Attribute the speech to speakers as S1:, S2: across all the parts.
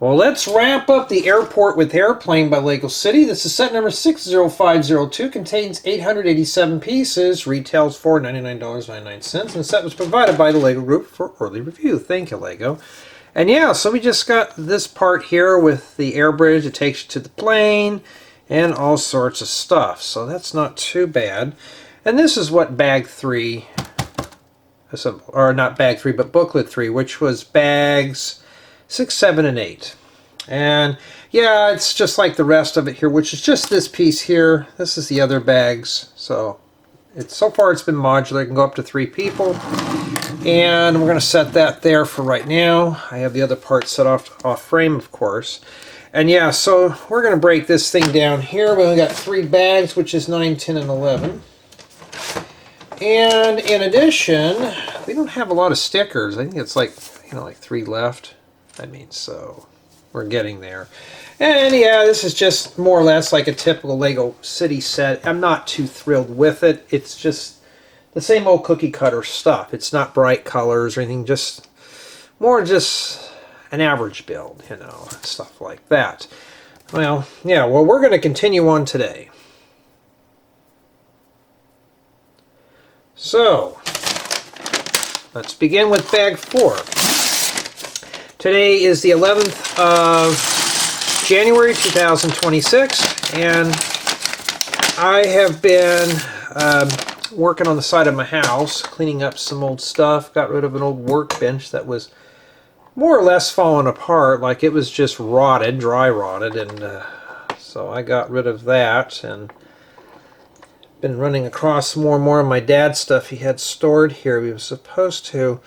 S1: Well, let's wrap up the Airport with Airplane by Lego City. This is set number 60502, contains 887 pieces, retails $499.99, and the set was provided by the Lego Group for early review. Thank you, Lego. And yeah, so we just got this part here with the air bridge that takes you to the plane and all sorts of stuff. So that's not too bad. And this is what bag 3, or not bag 3, but booklet 3, which was bags 6, 7, and 8. And yeah, it's just like the rest of it here, which is just this piece here. This is the other bags. So so far it's been modular. It can go up to 3 people. And we're going to set that there for right now. I have the other part set off frame, of course. And yeah, so we're going to break this thing down here. We've got 3 bags, which is 9, 10, and 11. And in addition, we don't have a lot of stickers. I think it's like 3 left. So we're getting there. And yeah, this is just more or less like a typical Lego City set. I'm not too thrilled with it. It's just the same old cookie cutter stuff. It's not bright colors or anything, just more just an average build, stuff like that. Well, yeah, well, we're going to continue on today. So, let's begin with bag 4. Today is the 11th of January 2026, and I have been working on the side of my house, cleaning up some old stuff. Got rid of an old workbench that was more or less falling apart, like it was just rotted, dry rotted, and so I got rid of that, and been running across more and more of my dad's stuff he had stored here. He was supposed to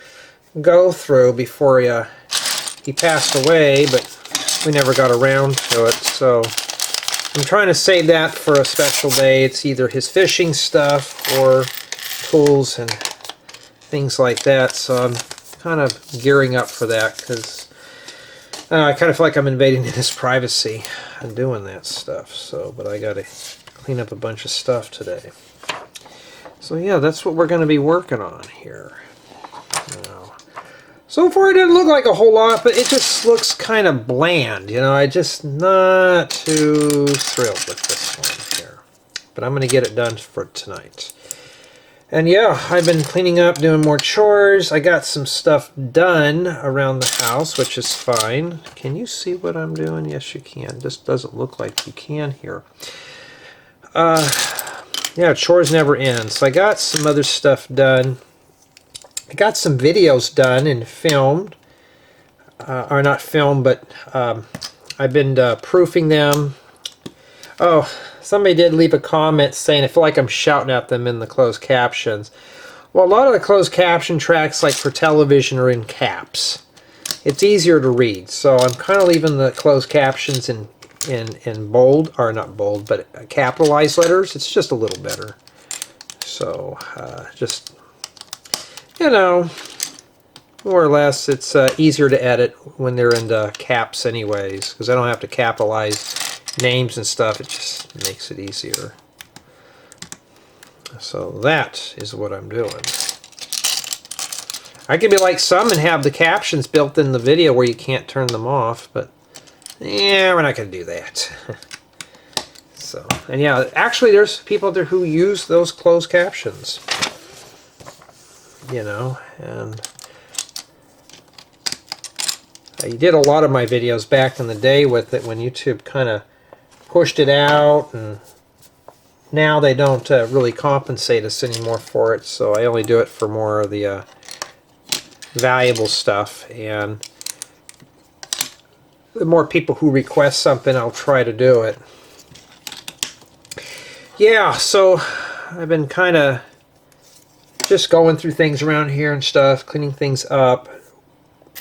S1: go through before he passed away, but we never got around to it, so I'm trying to save that for a special day. It's either his fishing stuff or tools and things like that, so I'm kind of gearing up for that because I kind of feel like I'm invading his privacy and doing that stuff. So, but I got to clean up a bunch of stuff today. So yeah, that's what we're going to be working on here. So far it didn't look like a whole lot, but it just looks kind of bland. I just not too thrilled with this one here. But I'm going to get it done for tonight. And yeah, I've been cleaning up, doing more chores. I got some stuff done around the house, which is fine. Can you see what I'm doing? Yes, you can. This doesn't look like you can here. Yeah, chores never end. So I got some other stuff done. I got some videos done and filmed, or not filmed, but I've been proofing them. Oh, somebody did leave a comment saying I feel like I'm shouting at them in the closed captions. Well, a lot of the closed caption tracks, like for television, are in caps. It's easier to read, so I'm kind of leaving the closed captions in bold, or not bold, but capitalized letters. It's just a little better. So, just, more or less, it's easier to edit when they're in the caps anyways, because I don't have to capitalize names and stuff. It just makes it easier. So that is what I'm doing. I could be like some and have the captions built in the video where you can't turn them off, but yeah, we're not going to do that. So, and yeah, actually there's people there who use those closed captions. And I did a lot of my videos back in the day with it when YouTube kind of pushed it out, and now they don't really compensate us anymore for it, so I only do it for more of the valuable stuff, and the more people who request something, I'll try to do it. Yeah, so I've been kind of just going through things around here and stuff, cleaning things up,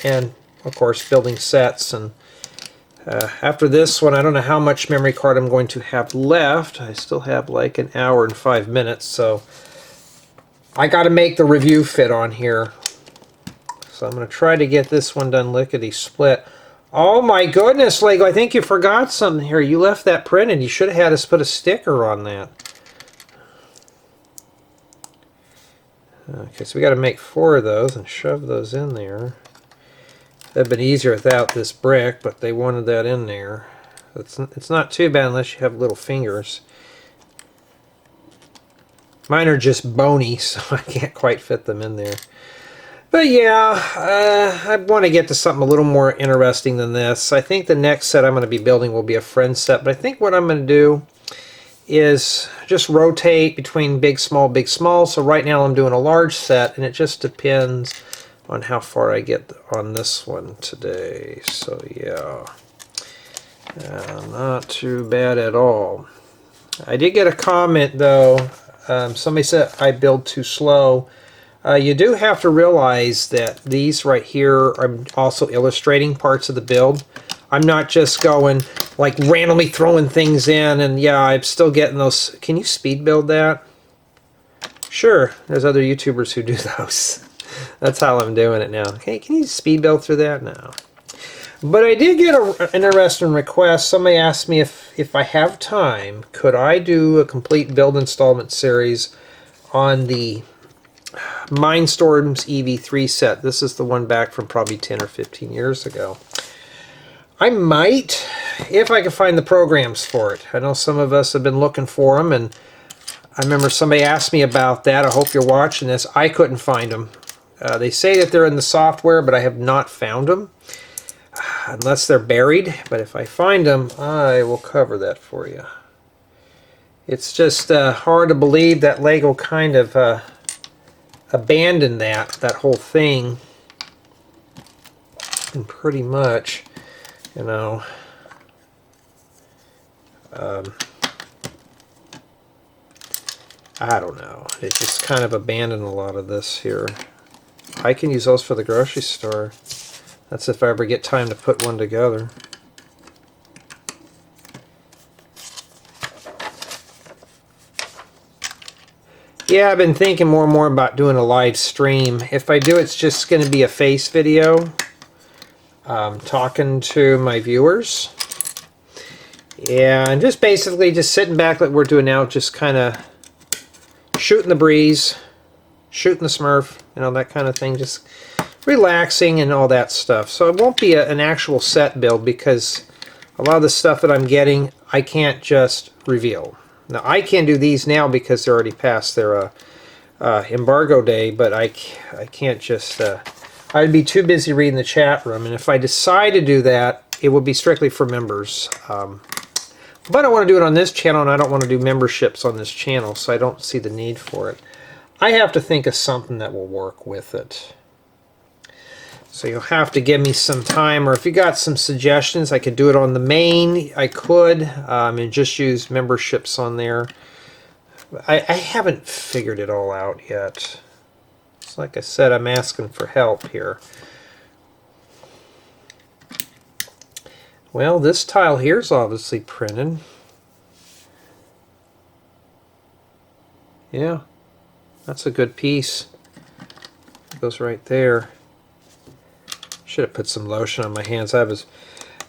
S1: and of course building sets. And after this one, I don't know how much memory card I'm going to have left. I still have like an hour and 5 minutes, so I got to make the review fit on here. So I'm going to try to get this one done lickety split. Oh my goodness, Lego, I think you forgot something here. You left that printed. You should have had us put a sticker on that. Okay, so we got to make 4 of those and shove those in there. It'd been easier without this brick, but they wanted that in there. It's not too bad unless you have little fingers. Mine are just bony, so I can't quite fit them in there. But yeah, I want to get to something a little more interesting than this. I think the next set I'm going to be building will be a friend set, but I think what I'm going to do is just rotate between big, small, big, small. So right now I'm doing a large set, and it just depends on how far I get on this one today. So yeah, not too bad at all. I did get a comment though. Somebody said I build too slow. You do have to realize that these right here are also illustrating parts of the build. I'm not just going like randomly throwing things in, and yeah, I'm still getting those. Can you speed build that? Sure, there's other YouTubers who do those. That's how I'm doing it now. Okay, can you speed build through that? No. But I did get an interesting request. Somebody asked me if I have time, could I do a complete build installment series on the Mindstorms EV3 set. This is the one back from probably 10 or 15 years ago. I might, if I can find the programs for it. I know some of us have been looking for them, and I remember somebody asked me about that. I hope you're watching this. I couldn't find them. They say that they're in the software, but I have not found them. Unless they're buried, but if I find them, I will cover that for you. It's just hard to believe that Lego kind of abandoned that whole thing, and pretty much, you know, I don't know. It just kind of abandoned a lot of this here. I can use those for the grocery store. That's if I ever get time to put one together. Yeah, I've been thinking more and more about doing a live stream. If I do, it's just going to be a face video, talking to my viewers. Yeah, and just basically just sitting back like we're doing now, just kind of shooting the breeze, shooting the Smurf, you know, that kind of thing. Just relaxing and all that stuff. So it won't be an actual set build because a lot of the stuff that I'm getting, I can't just reveal. Now, I can do these now because they're already past their embargo day, but I can't just... I'd be too busy reading the chat room, and if I decide to do that, it would be strictly for members. But I want to do it on this channel, and I don't want to do memberships on this channel, so I don't see the need for it. I have to think of something that will work with it. So you'll have to give me some time, or if you got some suggestions, I could do it on the main. I could, and just use memberships on there. I haven't figured it all out yet. So like I said, I'm asking for help here. Well, this tile here is obviously printed. Yeah, that's a good piece. It goes right there. Should have put some lotion on my hands. I was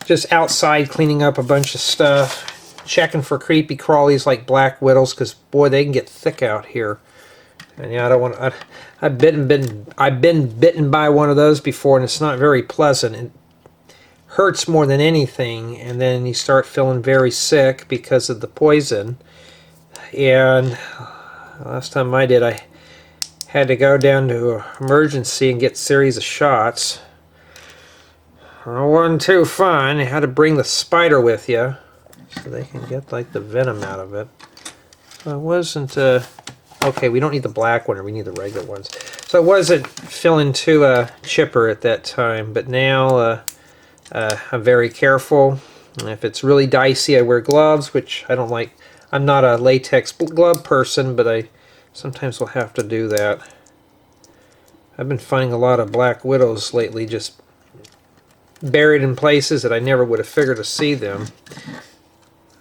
S1: just outside cleaning up a bunch of stuff, checking for creepy crawlies like black widows, because boy, they can get thick out here. And yeah, I don't want to. I've been bitten by one of those before, and it's not very pleasant. It hurts more than anything, and then you start feeling very sick because of the poison. And last time I did, I had to go down to emergency and get a series of shots. It wasn't too fun. You had to bring the spider with you so they can get like the venom out of it. So it wasn't okay, we don't need the black one, or we need the regular ones. So it wasn't feeling too chipper at that time, but now I'm very careful. And if it's really dicey, I wear gloves, which I don't like. I'm not a latex glove person, but I sometimes will have to do that. I've been finding a lot of black widows lately, just buried in places that I never would have figured to see them.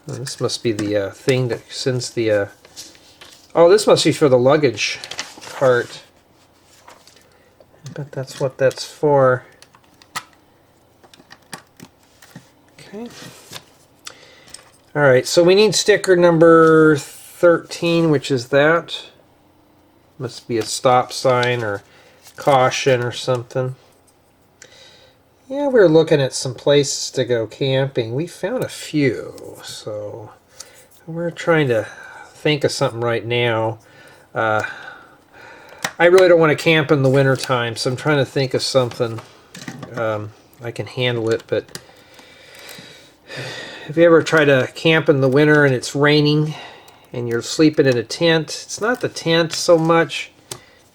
S1: Well, this must be the thing that sends the... oh, this must be for the luggage cart. I bet that's what that's for. Okay. Alright, so we need sticker number 13, which is that. Must be a stop sign or caution or something. Yeah, we were looking at some places to go camping. We found a few, so we're trying to think of something right now. I really don't want to camp in the winter time, so I'm trying to think of something. I can handle it, but if you ever try to camp in the winter and it's raining and you're sleeping in a tent, it's not the tent so much,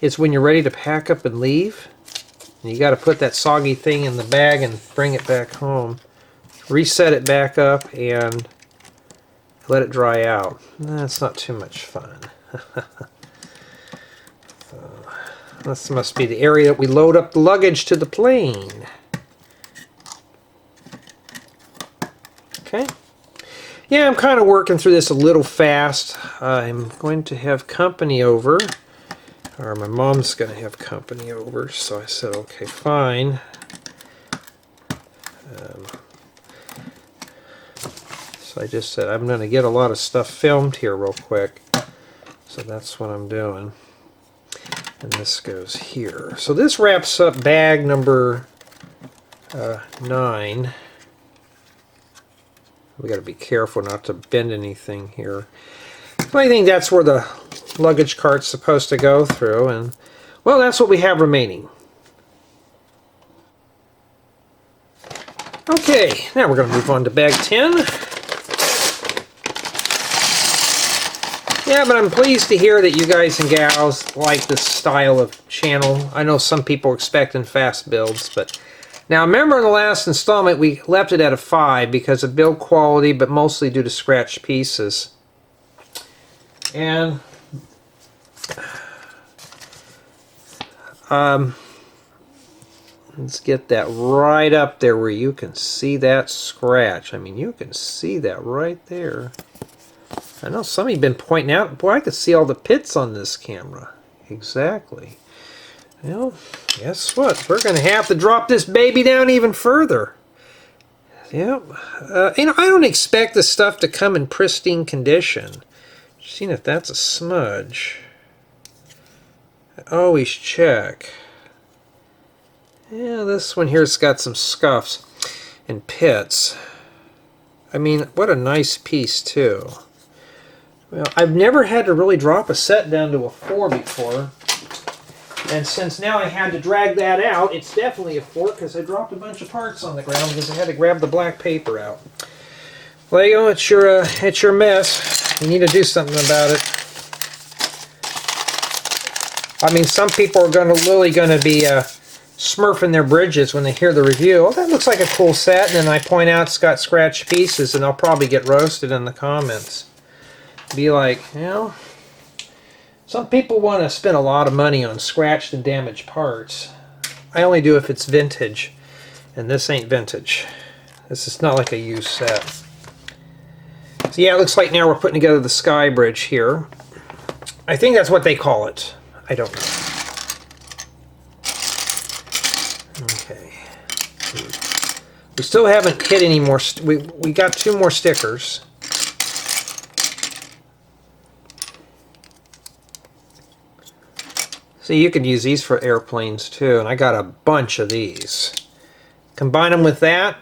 S1: it's when you're ready to pack up and leave. And you got to put that soggy thing in the bag and bring it back home. Reset it back up and let it dry out. That's not too much fun. This must be the area that we load up the luggage to the plane. Okay. Yeah, I'm kind of working through this a little fast. I'm going to have company over. Or my mom's going to have company over. So I said, okay, fine. So I just said, I'm going to get a lot of stuff filmed here real quick. So that's what I'm doing. And this goes here. So this wraps up bag number 9. We got to be careful not to bend anything here. But I think that's where the luggage cart's supposed to go through, and well, that's what we have remaining. Okay, now we're going to move on to bag 10. Yeah, but I'm pleased to hear that you guys and gals like this style of channel. I know some people are expecting fast builds, but now remember in the last installment we left it at a 5 because of build quality, but mostly due to scratched pieces. And let's get that right up there where you can see that scratch. I mean, you can see that right there. I know some of you have been pointing out, boy, I could see all the pits on this camera. Exactly. Well, guess what? We're going to have to drop this baby down even further. Yep. You know, I don't expect the stuff to come in pristine condition. Seeing if that's a smudge. I always check. Yeah, this one here's got some scuffs and pits. I mean, what a nice piece, too. Well, I've never had to really drop a set down to a 4 before. And since now I had to drag that out, it's definitely a 4 because I dropped a bunch of parts on the ground because I had to grab the black paper out. Lego, it's your mess. You need to do something about it. I mean, some people are really going to be smurfing their bridges when they hear the review. Oh, that looks like a cool set. And then I point out it's got scratched pieces, and I'll probably get roasted in the comments. Be like, you know, some people want to spend a lot of money on scratched and damaged parts. I only do if it's vintage, and this ain't vintage. This is not like a used set. So yeah, it looks like now we're putting together the sky bridge here. I think that's what they call it. I don't know. Okay. We still haven't hit any more. We got 2 more stickers. So you could use these for airplanes too, and I got a bunch of these. Combine them with that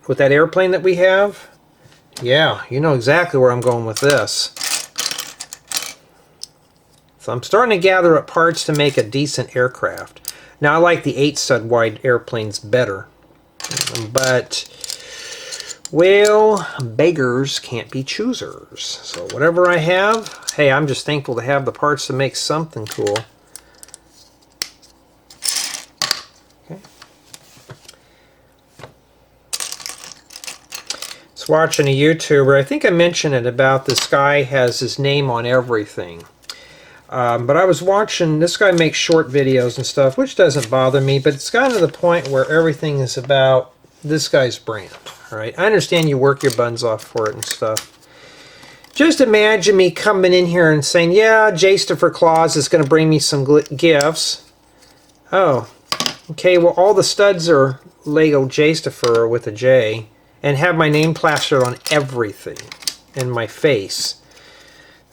S1: airplane that we have. Yeah, you know exactly where I'm going with this. So I'm starting to gather up parts to make a decent aircraft. Now I like the 8-stud wide airplanes better. But, well, beggars can't be choosers. So whatever I have, hey, I'm just thankful to have the parts to make something cool. Watching a YouTuber, I think I mentioned it about this guy has his name on everything. But I was watching, this guy makes short videos and stuff, which doesn't bother me, but it's gotten to the point where everything is about this guy's brand, right? I understand you work your buns off for it and stuff. Just imagine me coming in here and saying, yeah, Jaystifer Claus is going to bring me some gifts. Oh, okay, well all the studs are Lego Jaystifer with a J. And have my name plastered on everything in my face.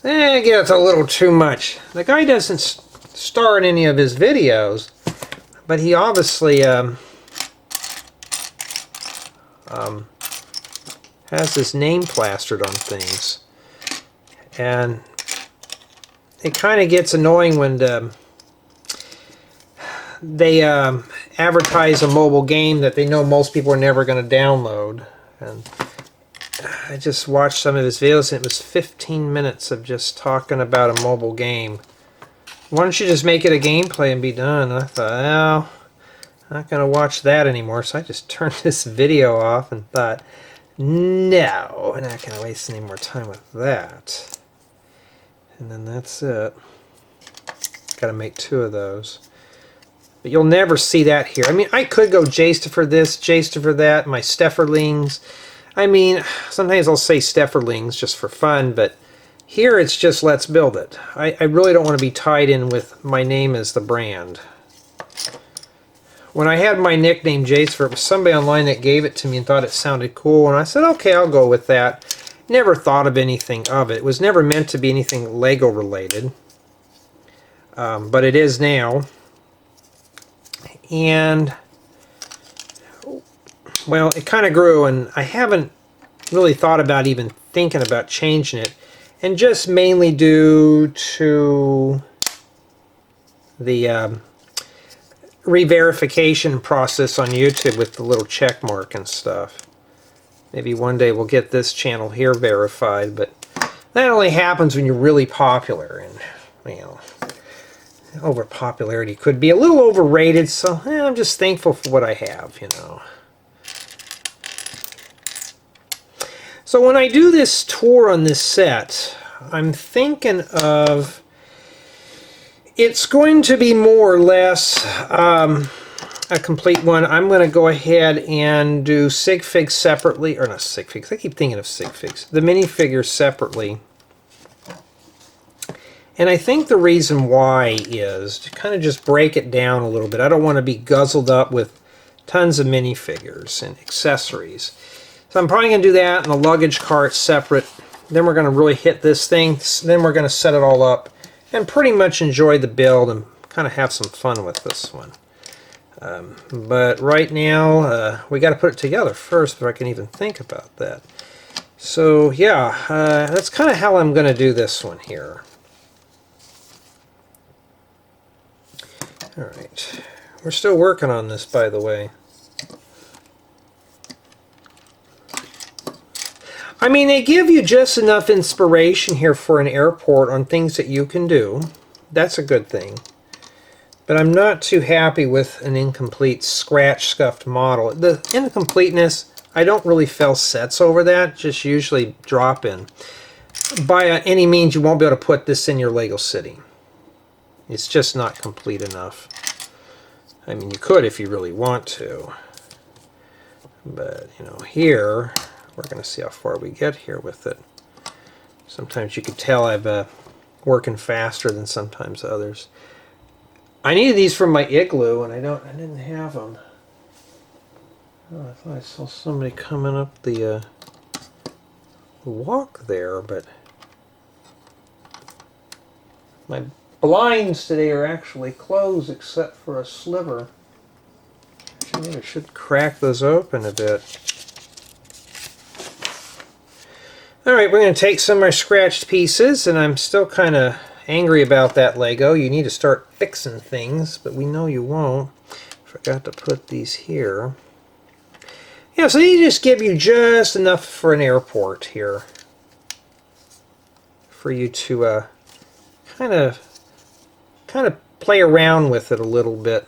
S1: It gets a little too much. The guy doesn't star in any of his videos, but he obviously has this name plastered on things. And it kind of gets annoying when they advertise a mobile game that they know most people are never going to download. And I just watched some of his videos, and it was 15 minutes of just talking about a mobile game. Why don't you just make it a gameplay and be done? And I thought, well, I'm not going to watch that anymore. So I just turned this video off and thought, no, I'm not going to waste any more time with that. And then that's it. Got to make 2 of those. But you'll never see that here. I mean, I could go Jaster for this, Jaster for that, my Stefferlings. I mean, sometimes I'll say Stefferlings just for fun, but here it's just let's build it. I really don't want to be tied in with my name as the brand. When I had my nickname Jaster, it was somebody online that gave it to me and thought it sounded cool, and I said, okay, I'll go with that. Never thought of anything of it. It was never meant to be anything Lego related, but it is now. And well, it kind of grew, and I haven't really thought about even thinking about changing it, and just mainly due to the re-verification process on YouTube with the little check mark and stuff. Maybe one day we'll get this channel here verified, but that only happens when you're really popular, and you know, over popularity could be a little overrated, so I'm just thankful for what I have, you know. So when I do this tour on this set, I'm thinking of, it's going to be more or less a complete one. I'm going to go ahead and do sig figs separately, or not sig figs, I keep thinking of sig figs, the minifigures separately. And I think the reason why is to kind of just break it down a little bit. I don't want to be guzzled up with tons of minifigures and accessories. So I'm probably going to do that, and the luggage cart separate. Then we're going to really hit this thing. Then we're going to set it all up and pretty much enjoy the build and kind of have some fun with this one. But right now, we got to put it together first before I can even think about that. So yeah, that's kind of how I'm going to do this one here. Alright, we're still working on this, by the way. I mean, they give you just enough inspiration here for an airport on things that you can do. That's a good thing. But I'm not too happy with an incomplete, scratch-scuffed model. The incompleteness, I don't really fail sets over that, just usually drop in. By any means, you won't be able to put this in your Lego City. It's just not complete enough. I mean, you could if you really want to. But, you know, here, we're going to see how far we get here with it. Sometimes you can tell I'm working faster than sometimes others. I needed these from my igloo, and I didn't have them. Oh, I thought I saw somebody coming up the walk there, but my blinds today are actually closed except for a sliver. Maybe I should crack those open a bit. Alright, we're going to take some of my scratched pieces, and I'm still kind of angry about that Lego. You need to start fixing things, but we know you won't. Forgot to put these here. Yeah, so these just give you just enough for an airport here. For you to kind of play around with it a little bit.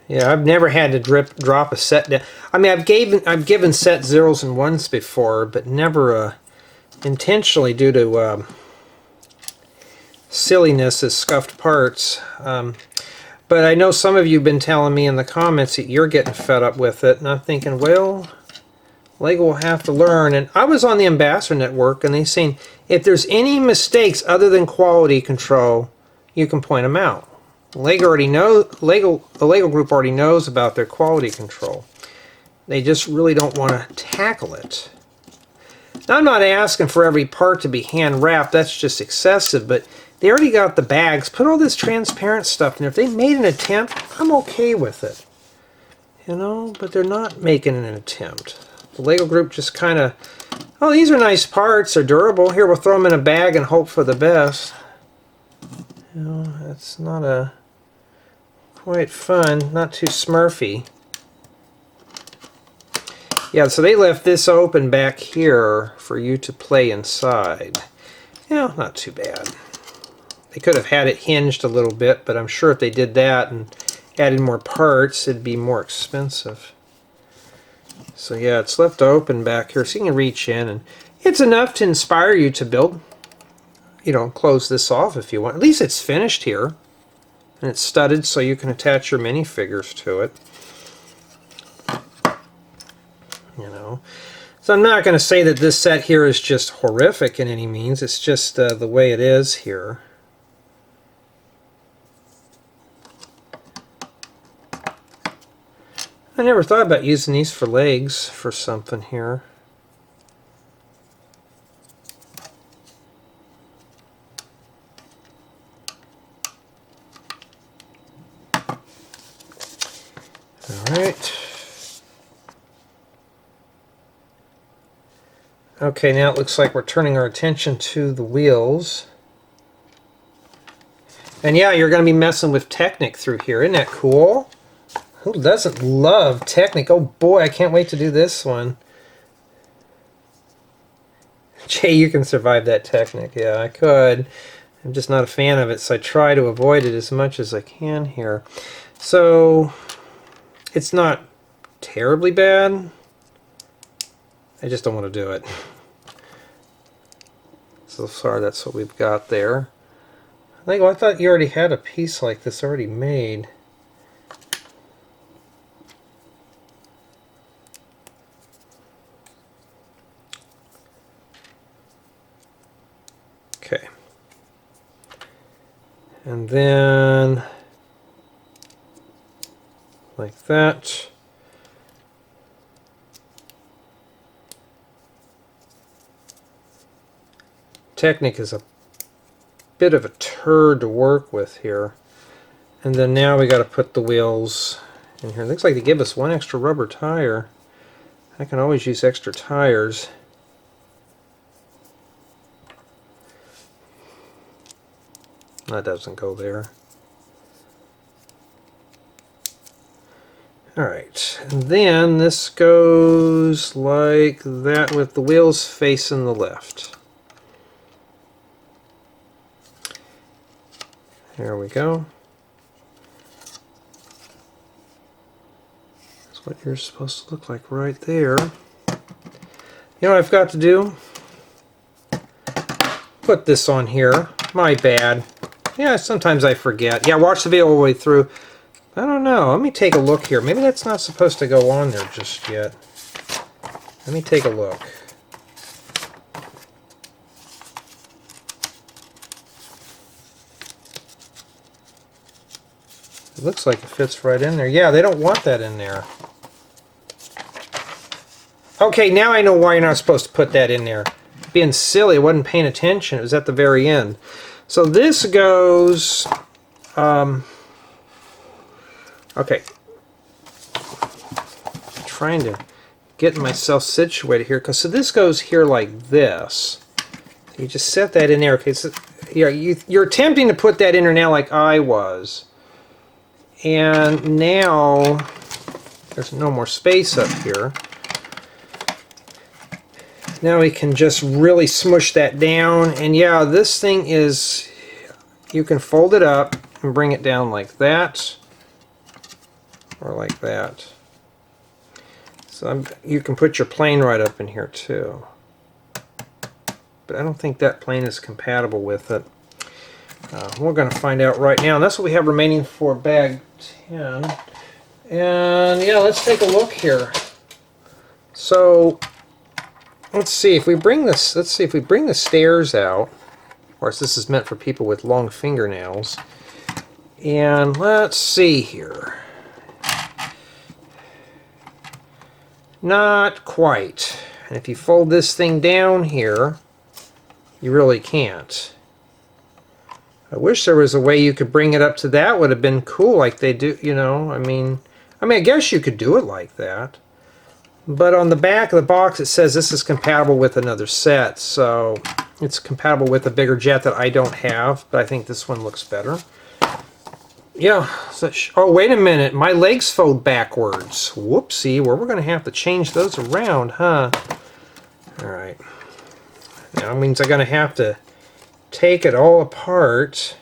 S1: Yeah, I've never had to drop a set down. I mean, I've given set 0s and 1s before, but never intentionally due to silliness as scuffed parts. But I know some of you have been telling me in the comments that you're getting fed up with it, and I'm thinking, well, Lego will have to learn. And I was on the Ambassador Network, and they're saying if there's any mistakes other than quality control, you can point them out. The Lego group already knows about their quality control. They just really don't want to tackle it. Now, I'm not asking for every part to be hand wrapped. That's just excessive. But they already got the bags. Put all this transparent stuff in there. If they made an attempt, I'm okay with it. You know, but they're not making an attempt. The Lego group just kind of, oh, these are nice parts. They're durable. Here, we'll throw them in a bag and hope for the best. You know, that's not a quite fun, not too Smurfy. Yeah, so they left this open back here for you to play inside. Yeah, not too bad. They could have had it hinged a little bit, but I'm sure if they did that and added more parts, it'd be more expensive. So yeah, it's left open back here, so you can reach in, and it's enough to inspire you to build, you know, close this off if you want. At least it's finished here, and it's studded so you can attach your minifigures to it. You know, so I'm not going to say that this set here is just horrific in any means. It's just the way it is here. I never thought about using these for legs for something here. All right. Okay, now it looks like we're turning our attention to the wheels. And yeah, you're going to be messing with Technic through here. Isn't that cool? Who doesn't love Technic? Oh boy, I can't wait to do this one. Jay, you can survive that Technic. Yeah, I could. I'm just not a fan of it, so I try to avoid it as much as I can here. So, it's not terribly bad. I just don't want to do it. So far, that's what we've got there. I thought you already had a piece like this already made. Okay. And then, like that. Technic is a bit of a turd to work with here. And then now we got to put the wheels in here. It looks like they give us one extra rubber tire. I can always use extra tires. That doesn't go there. Alright, and then this goes like that with the wheels facing the left. There we go. That's what you're supposed to look like right there. You know what I've got to do? Put this on here. My bad. Yeah, sometimes I forget. Yeah, watch the video all the way through. I don't know. Let me take a look here. Maybe that's not supposed to go on there just yet. Let me take a look. It looks like it fits right in there. Yeah, they don't want that in there. Okay, now I know why you're not supposed to put that in there. Being silly, I wasn't paying attention. It was at the very end. So this goes... okay. I'm trying to get myself situated here. So this goes here like this. You just set that in there. Okay, so yeah, you're attempting to put that in there now like I was. And now there's no more space up here. Now we can just really smush that down. And yeah, this thing is, you can fold it up and bring it down like that. Or like that. So you can put your plane right up in here too. But I don't think that plane is compatible with it. We're going to find out right now. And that's what we have remaining for bag 10. And yeah, let's take a look here. So let's see if we bring this. Let's see if we bring the stairs out. Of course, this is meant for people with long fingernails. And let's see here. Not quite. And if you fold this thing down here, you really can't. I wish there was a way you could bring it up to that. Would have been cool, like they do, you know. I mean, I guess you could do it like that. But on the back of the box, it says this is compatible with another set. So it's compatible with a bigger jet that I don't have, but I think this one looks better. Yeah. So oh, wait a minute. My legs fold backwards. Whoopsie. Well, we're going to have to change those around, huh? All right. Now it means I'm going to have to take it all apart.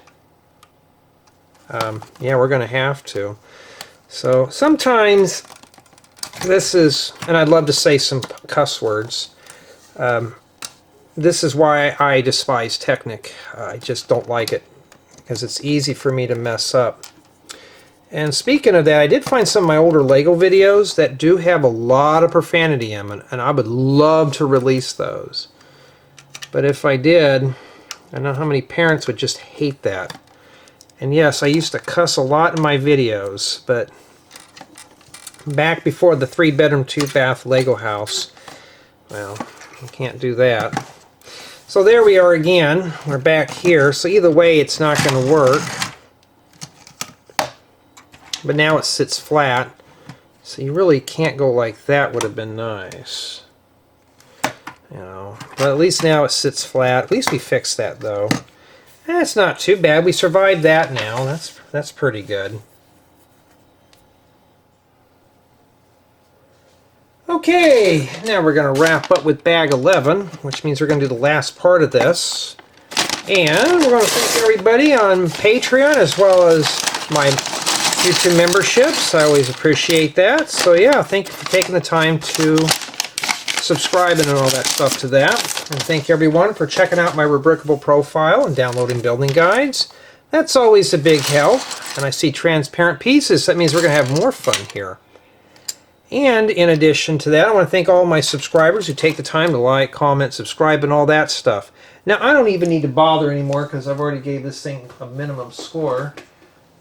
S1: Yeah, we're going to have to. So sometimes this is, and I'd love to say some cuss words, this is why I despise Technic. I just don't like it because it's easy for me to mess up. And speaking of that, I did find some of my older Lego videos that do have a lot of profanity in them, and I would love to release those. But if I did, I know how many parents would just hate that. And yes, I used to cuss a lot in my videos, but back before the 3-bedroom, 2-bath Lego house, well, you can't do that. So there we are again. We're back here. So either way, it's not going to work. But now it sits flat. So you really can't go like that. Would have been nice. You know, but at least now it sits flat. At least we fixed that, though. That's not too bad. We survived that now. That's pretty good. Okay, now we're going to wrap up with bag 11, which means we're going to do the last part of this. And we're going to thank everybody on Patreon as well as my YouTube memberships. I always appreciate that. So yeah, thank you for taking the time to subscribe and all that stuff to that. And thank everyone for checking out my Rubricable profile and downloading building guides. That's always a big help. And I see transparent pieces. That means we're going to have more fun here. And in addition to that, I want to thank all my subscribers who take the time to like, comment, subscribe, and all that stuff. Now, I don't even need to bother anymore because I've already gave this thing a minimum score.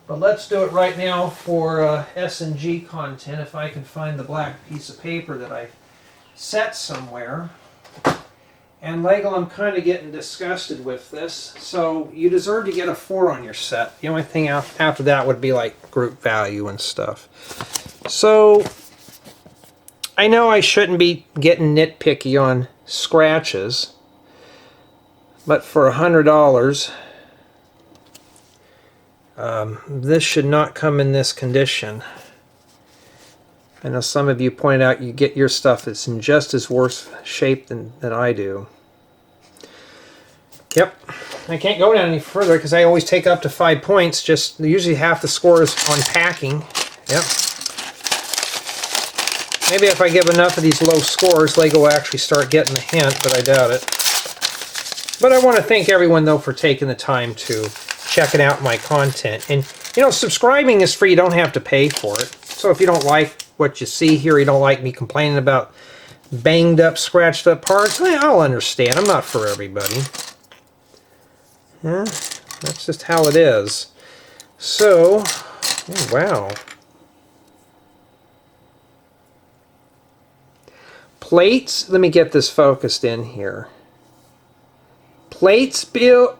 S1: But let's do it right now for S&G content, if I can find the black piece of paper that I set somewhere. And Lego, I'm kind of getting disgusted with this. So you deserve to get a 4 on your set. The only thing after that would be like group value and stuff. So I know I shouldn't be getting nitpicky on scratches, but for $100, this should not come in this condition. I know some of you pointed out you get your stuff that's in just as worse shape than I do. Yep, I can't go down any further because I always take up to 5 points. Just usually half the score is on packing. Yep. Maybe if I give enough of these low scores, Lego will actually start getting the hint, but I doubt it. But I want to thank everyone, though, for taking the time to checking out my content. And, you know, subscribing is free. You don't have to pay for it. So if you don't like what you see here, you don't like me complaining about banged up, scratched up parts, I'll understand. I'm not for everybody. Yeah, that's just how it is. So, oh, wow. Plates, let me get this focused in here. Platesville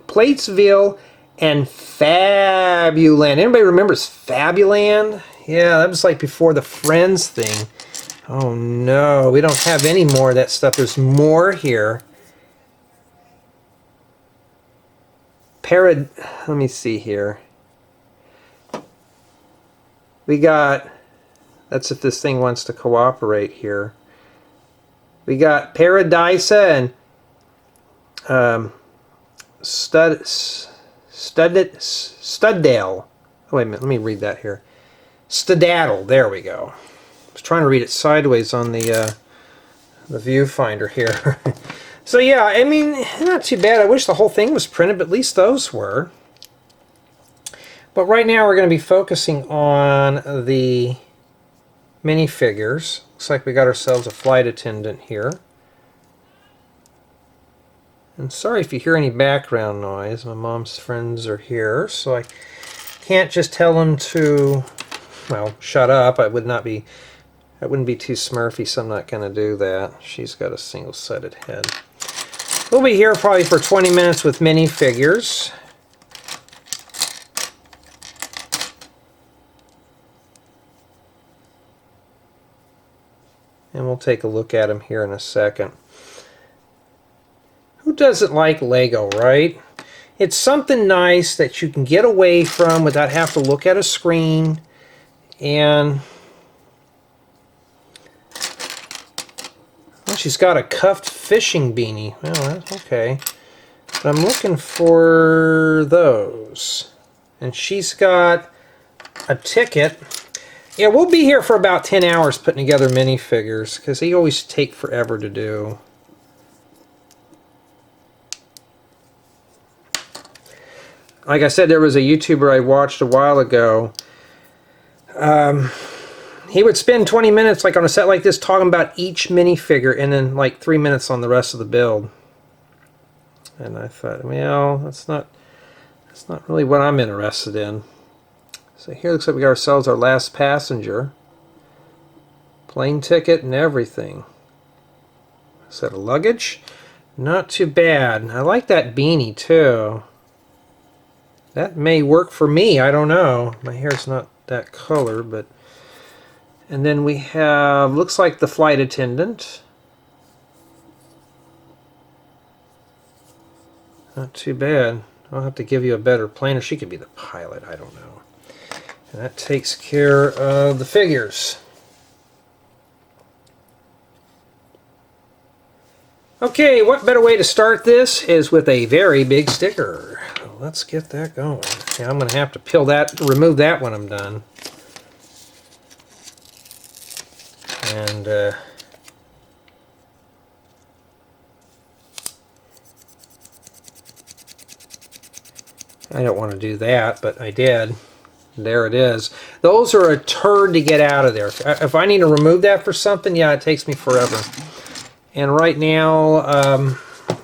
S1: and Fabuland. Anybody remembers Fabuland? Yeah, that was like before the Friends thing. Oh no, we don't have any more of that stuff. There's more here. Let me see here. We got, that's if this thing wants to cooperate here. We got Paradisa and Studdale. Oh, wait a minute, let me read that here. Studaddle, there we go. I was trying to read it sideways on the viewfinder here. So yeah, I mean, not too bad. I wish the whole thing was printed, but at least those were. But right now we're going to be focusing on the minifigures. Looks like we got ourselves a flight attendant here. And sorry if you hear any background noise. My mom's friends are here, so I can't just tell them to, well, shut up. That wouldn't be too Smurfy, so I'm not going to do that. She's got a single-sided head. We'll be here probably for 20 minutes with minifigures. and we'll take a look at them here in a second. Who doesn't like Lego, right? It's something nice that you can get away from without having to look at a screen. And well, she's got a cuffed fishing beanie. Well, that's okay. But I'm looking for those. And she's got a ticket. Yeah, we'll be here for about 10 hours putting together minifigures because they always take forever to do. Like I said, there was a YouTuber I watched a while ago. He would spend 20 minutes like on a set like this talking about each minifigure and then like 3 minutes on the rest of the build. And I thought, well, that's not really what I'm interested in. So here looks like we got ourselves our last passenger. Plane ticket and everything. Set of luggage. Not too bad. I like that beanie too. That may work for me, I don't know. My hair's not that color, but... And then we have, looks like the flight attendant. Not too bad. I'll have to give you a better plane, or she could be the pilot, I don't know. And that takes care of the figures. Okay, what better way to start this is with a very big sticker. Let's get that going. Yeah, I'm going to have to peel that, remove that when I'm done. And I don't want to do that, but I did. There it is. Those are a turd to get out of there. If I need to remove that for something, yeah, it takes me forever. And right now,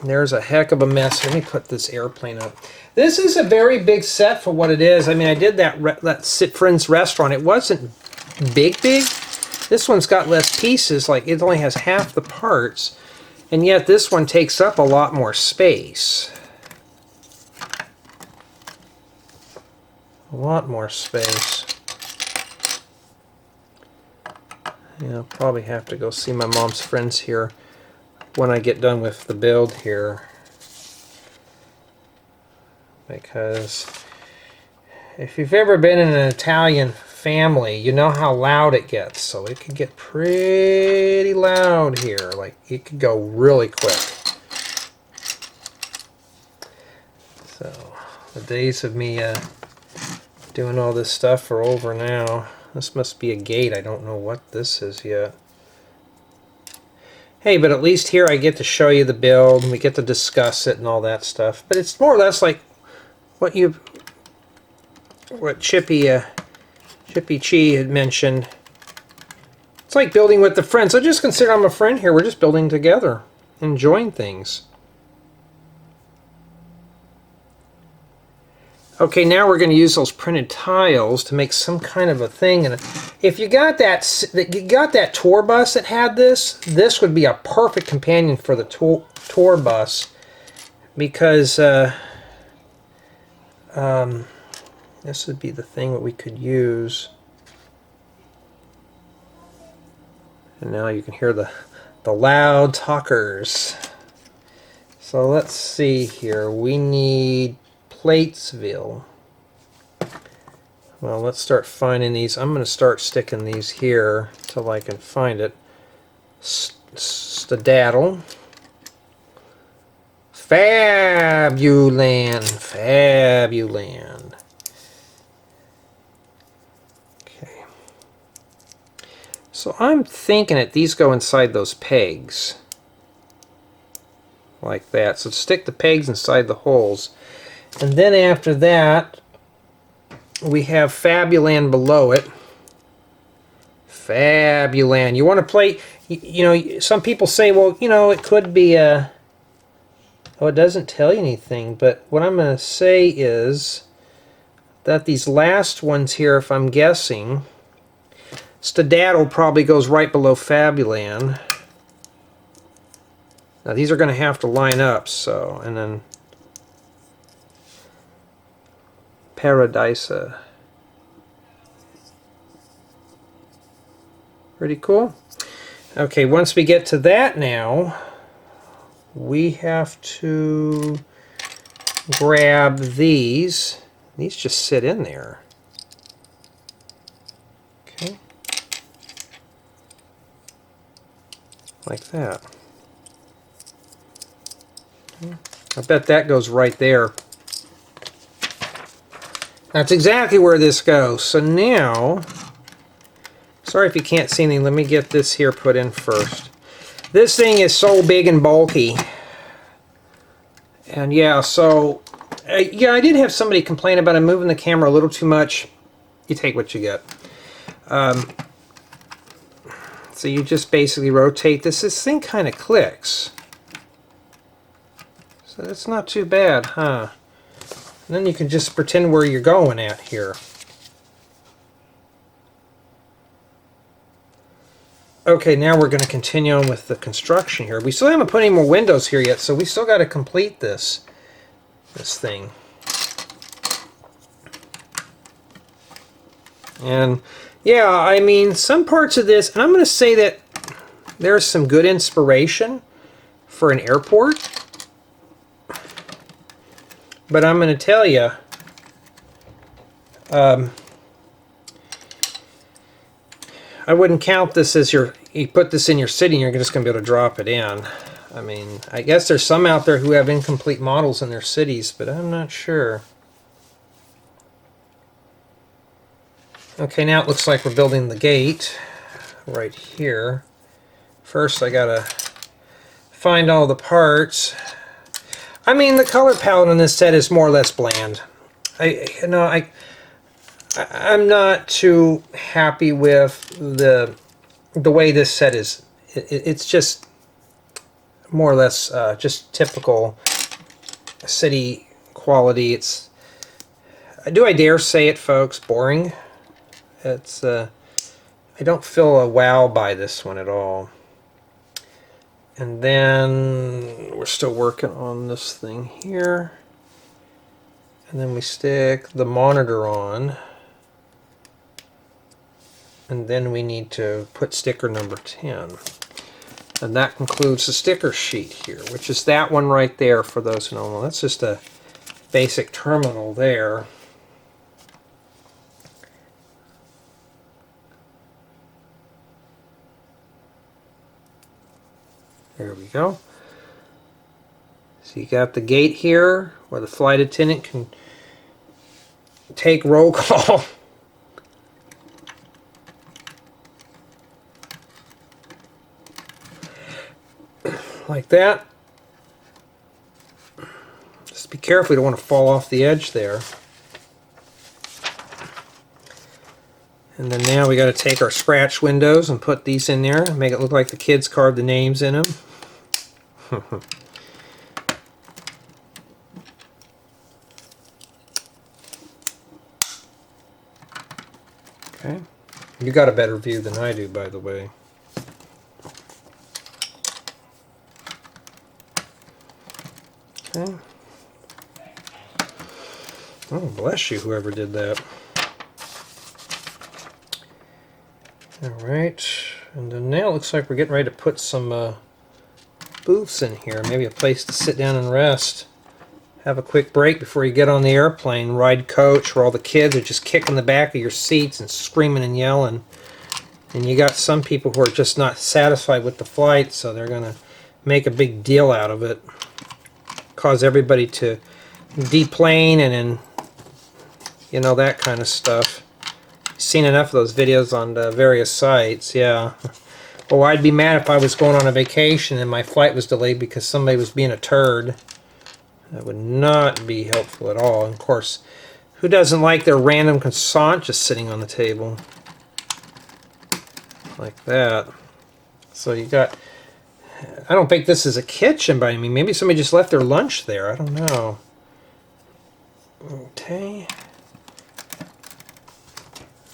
S1: there's a heck of a mess. Let me put this airplane up. This is a very big set for what it is. I mean, I did that Friends restaurant. It wasn't big. This one's got less pieces. Like, it only has half the parts. And yet this one takes up a lot more space. A lot more space. Yeah, I'll probably have to go see my mom's friends here when I get done with the build here. Because if you've ever been in an Italian family, you know how loud it gets. So it can get pretty loud here. Like, it could go really quick. So the days of me doing all this stuff are over now. This must be a gate. I don't know what this is yet. Hey, but at least here I get to show you the build, and we get to discuss it and all that stuff. But it's more or less like what Chippy Chi had mentioned. It's like building with the friends. So just consider I'm a friend here. We're just building together, enjoying things. Okay, now we're going to use those printed tiles to make some kind of a thing. And if you got that tour bus that had this would be a perfect companion for the tour bus, because this would be the thing that we could use. And now you can hear the loud talkers. So let's see here. We need Platesville. Well, let's start finding these. I'm going to start sticking these here till I can find it. Stadaddle. Fabuland. Fabuland. Okay. So I'm thinking that these go inside those pegs. Like that. So stick the pegs inside the holes. And then after that, we have Fabuland below it. Fabuland. You want to play, you know, some people say, well, you know, it could be a, oh, it doesn't tell you anything, but what I'm going to say is that these last ones here, if I'm guessing, Stadaddle probably goes right below Fabuland. Now these are going to have to line up, so, and then Paradisa. Pretty cool. Okay, once we get to that now, we have to grab these. These just sit in there. Okay. Like that. Okay. I bet that goes right there. That's exactly where this goes. So now, sorry if you can't see anything, let me get this here put in first. This thing is so big and bulky. And yeah, so, yeah, I did have somebody complain about him moving the camera a little too much. You take what you get. So you just basically rotate this. This thing kind of clicks. So that's not too bad, huh? And then you can just pretend where you're going at here. Okay, now we're going to continue on with the construction here. We still haven't put any more windows here yet, so we still got to complete this thing. And yeah, I mean, some parts of this, and I'm going to say that there's some good inspiration for an airport. But I'm going to tell you, I wouldn't count this as you put this in your city and you're just going to be able to drop it in. I mean, I guess there's some out there who have incomplete models in their cities, but I'm not sure. Okay, now it looks like we're building the gate right here. First I gotta find all the parts. I mean, the color palette on this set is more or less bland. I'm not too happy with the way this set is. It's just more or less just typical city quality. It's, do I dare say it, folks, boring. It's I don't feel a wow by this one at all. And then we're still working on this thing here. And then we stick the monitor on. And then we need to put sticker number 10. And that concludes the sticker sheet here, which is that one right there for those who don't know. That's just a basic terminal there. There we go. So you got the gate here where the flight attendant can take roll call. Like that. Just be careful, you don't want to fall off the edge there. And then now we got to take our scratch windows and put these in there and make it look like the kids carved the names in them. Okay. You got a better view than I do, by the way. Okay. Oh, bless you, whoever did that. Alright, and then now it looks like we're getting ready to put some booths in here. Maybe a place to sit down and rest. Have a quick break before you get on the airplane. Ride coach where all the kids are just kicking the back of your seats and screaming and yelling. And you got some people who are just not satisfied with the flight, so they're going to make a big deal out of it. Cause everybody to deplane and then, you know, that kind of stuff. Seen enough of those videos on various sites, yeah. Well, I'd be mad if I was going on a vacation and my flight was delayed because somebody was being a turd. That would not be helpful at all. And of course, who doesn't like their random croissant just sitting on the table? Like that. So you got, I don't think this is a kitchen by me. Maybe somebody just left their lunch there. I don't know. Okay.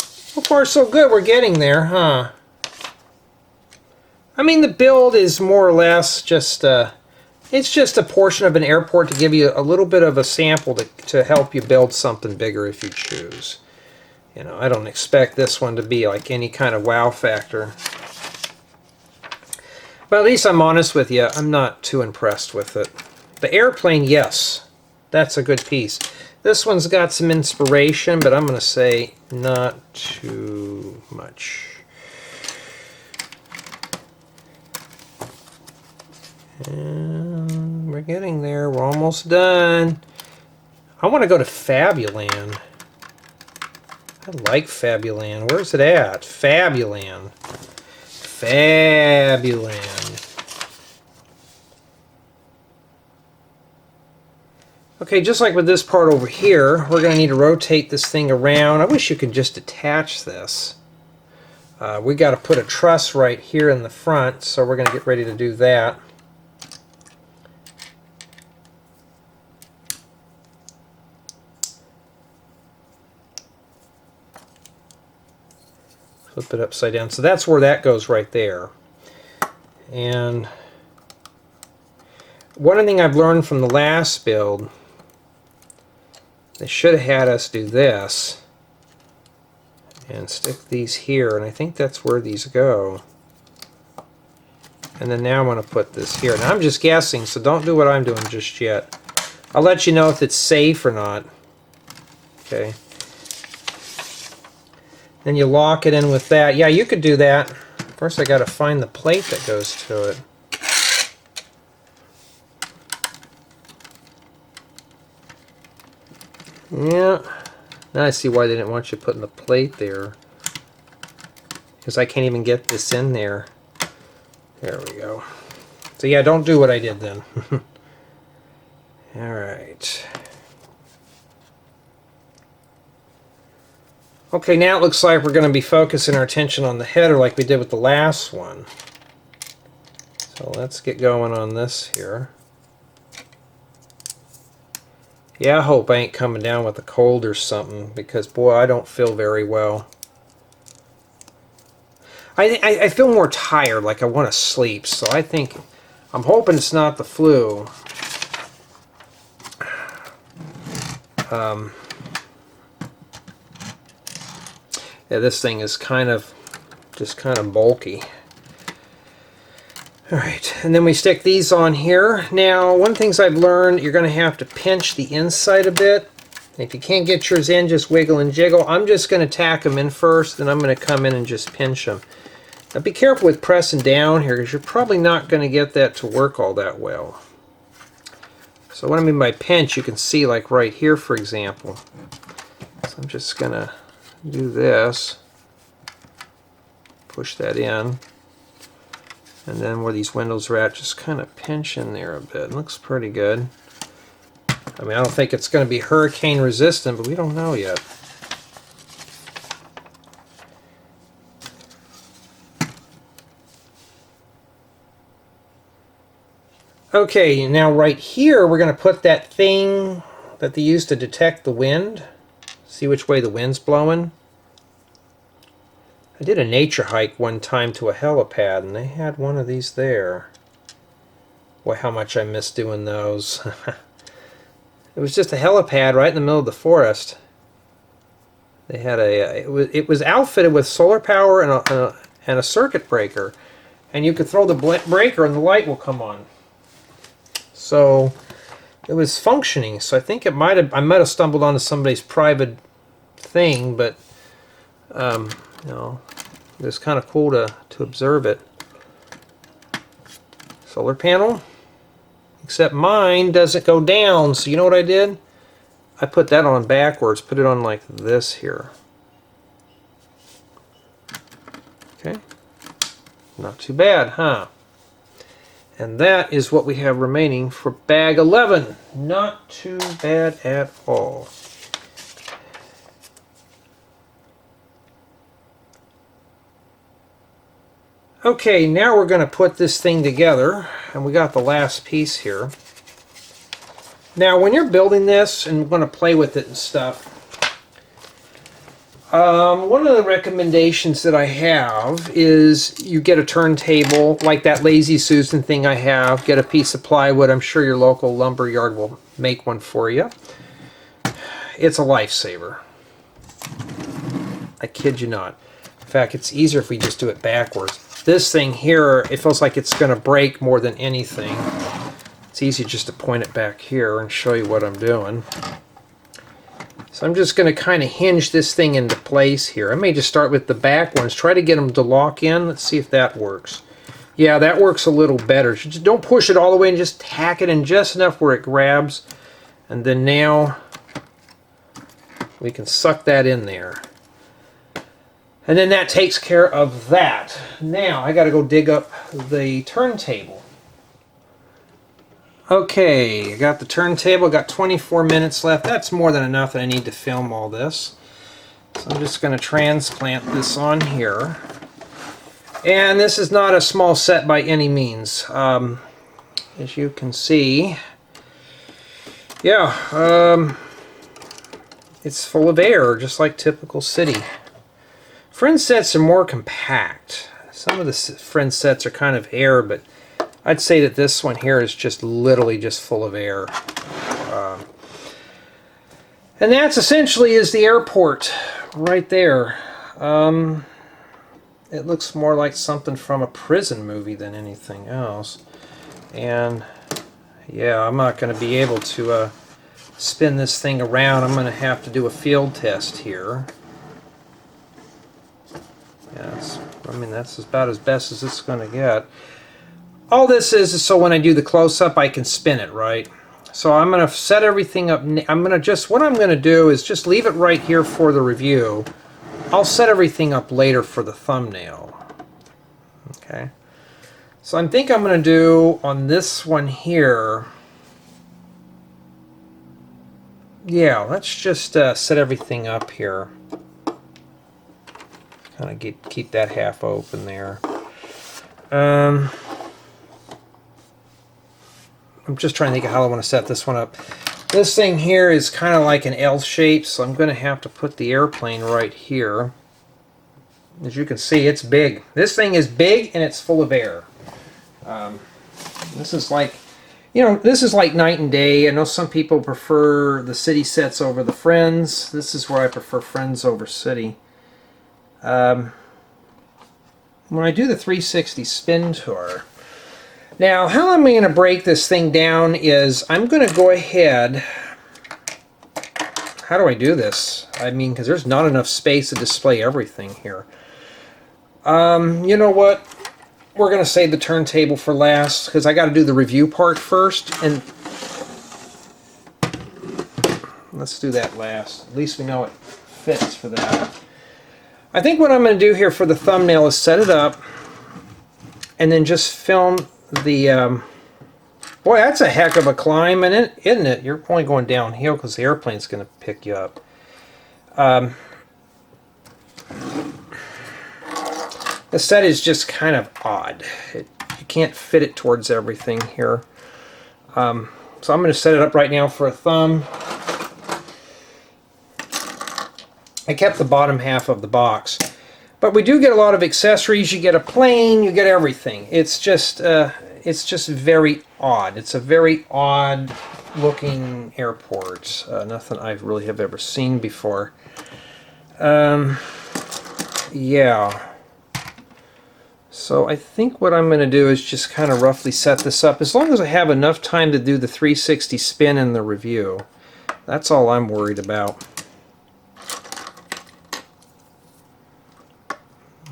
S1: So far so good. We're getting there, huh? I mean, the build is more or less just it's just a portion of an airport to give you a little bit of a sample to help you build something bigger if you choose. You know, I don't expect this one to be like any kind of wow factor. But at least I'm honest with you, I'm not too impressed with it. The airplane, yes, that's a good piece. This one's got some inspiration, but I'm going to say not too much. And we're getting there. We're almost done. I want to go to Fabuland. I like Fabuland. Where's it at? Fabuland. Fabuland. Okay, just like with this part over here, we're going to need to rotate this thing around. I wish you could just attach this. We got to put a truss right here in the front, so we're going to get ready to do that. Flip it upside down. So that's where that goes right there. And one thing I've learned from the last build, they should have had us do this and stick these here, and I think that's where these go. And then now I'm going to put this here. Now I'm just guessing, so don't do what I'm doing just yet. I'll let you know if it's safe or not. Okay. Then you lock it in with that. Yeah, you could do that. First I got to find the plate that goes to it. Yeah. Now I see why they didn't want you putting the plate there. Because I can't even get this in there. There we go. So yeah, don't do what I did then. Alright. Okay, now it looks like we're going to be focusing our attention on the header like we did with the last one. So let's get going on this here. Yeah, I hope I ain't coming down with a cold or something, because boy, I don't feel very well. I feel more tired, like I want to sleep, so I think, I'm hoping it's not the flu. Yeah, this thing is just kind of bulky. Alright, and then we stick these on here. Now, one of the things I've learned, you're going to have to pinch the inside a bit. If you can't get yours in, just wiggle and jiggle. I'm just going to tack them in first, then I'm going to come in and just pinch them. Now be careful with pressing down here, because you're probably not going to get that to work all that well. So what I mean by pinch, you can see like right here, for example. So I'm just going to do this, push that in, and then where these windows are at, just kind of pinch in there a bit. It looks pretty good. I mean, I don't think it's going to be hurricane resistant, but we don't know yet. Okay, now right here we're going to put that thing that they use to detect the wind. See which way the wind's blowing. I did a nature hike one time to a helipad, and they had one of these there. Boy, how much I miss doing those. It was just a helipad right in the middle of the forest. They had it was outfitted with solar power and a circuit breaker, and you could throw the breaker and the light will come on. So it was functioning. So I think I might have stumbled onto somebody's private thing, but you know, it was kind of cool to observe it. Solar panel, except mine doesn't go down, so you know what I did? I put that on backwards, put it on like this here. Okay, not too bad, huh? And that is what we have remaining for bag 11. Not too bad at all. Okay, now we're going to put this thing together, and we got the last piece here. Now, when you're building this and going to play with it and stuff, one of the recommendations that I have is you get a turntable, like that Lazy Susan thing I have. Get a piece of plywood. I'm sure your local lumber yard will make one for you. It's a lifesaver. I kid you not. In fact, it's easier if we just do it backwards. this thing here, it feels like it's going to break more than anything. It's easy just to point it back here and show you what I'm doing. So I'm just going to kind of hinge this thing into place here. I may just start with the back ones, try to get them to lock in. Let's see if that works. Yeah, that works a little better. Just don't push it all the way and just tack it in just enough where it grabs. And then now we can suck that in there. And then that takes care of that. Now I got to go dig up the turntable. Okay, I got the turntable, got 24 minutes left. That's more than enough that I need to film all this. So I'm just going to transplant this on here. And this is not a small set by any means. As you can see, yeah, it's full of air, just like typical city. Friend sets are more compact. Some of the friend sets are kind of air, but I'd say that this one here is just literally just full of air. And that's essentially is the airport right there. It looks more like something from a prison movie than anything else. And yeah, I'm not going to be able to spin this thing around. I'm going to have to do a field test here. Yes, I mean that's about as best as it's going to get. All this is so when I do the close-up I can spin it, right? So I'm going to set everything up. What I'm going to do is just leave it right here for the review. I'll set everything up later for the thumbnail. Okay. So I think I'm going to do on this one here. Yeah, let's just set everything up here. Kind of keep that half open there. I'm just trying to think of how I want to set this one up. This thing here is kind of like an L shape, so I'm going to have to put the airplane right here. As you can see, it's big. This thing is big and it's full of air. This is like, you know, this is like night and day. I know some people prefer the city sets over the Friends. This is where I prefer Friends over city. When I do the 360 spin tour, now how I'm going to break this thing down is I'm going to go ahead. How do I do this? I mean, because there's not enough space to display everything here. You know what? We're going to save the turntable for last because I got to do the review part first, and let's do that last. At least we know it fits for that. I think what I'm going to do here for the thumbnail is set it up and then just film the boy, that's a heck of a climb, isn't it? You're only going downhill because the airplane's going to pick you up. The set is just kind of odd. You can't fit it towards everything here. So I'm going to set it up right now for a thumb. I kept the bottom half of the box. But we do get a lot of accessories. You get a plane, you get everything. It's just very odd. It's a very odd looking airport. Nothing I really have ever seen before. Yeah. So I think what I'm going to do is just kind of roughly set this up. As long as I have enough time to do the 360 spin in the review. That's all I'm worried about.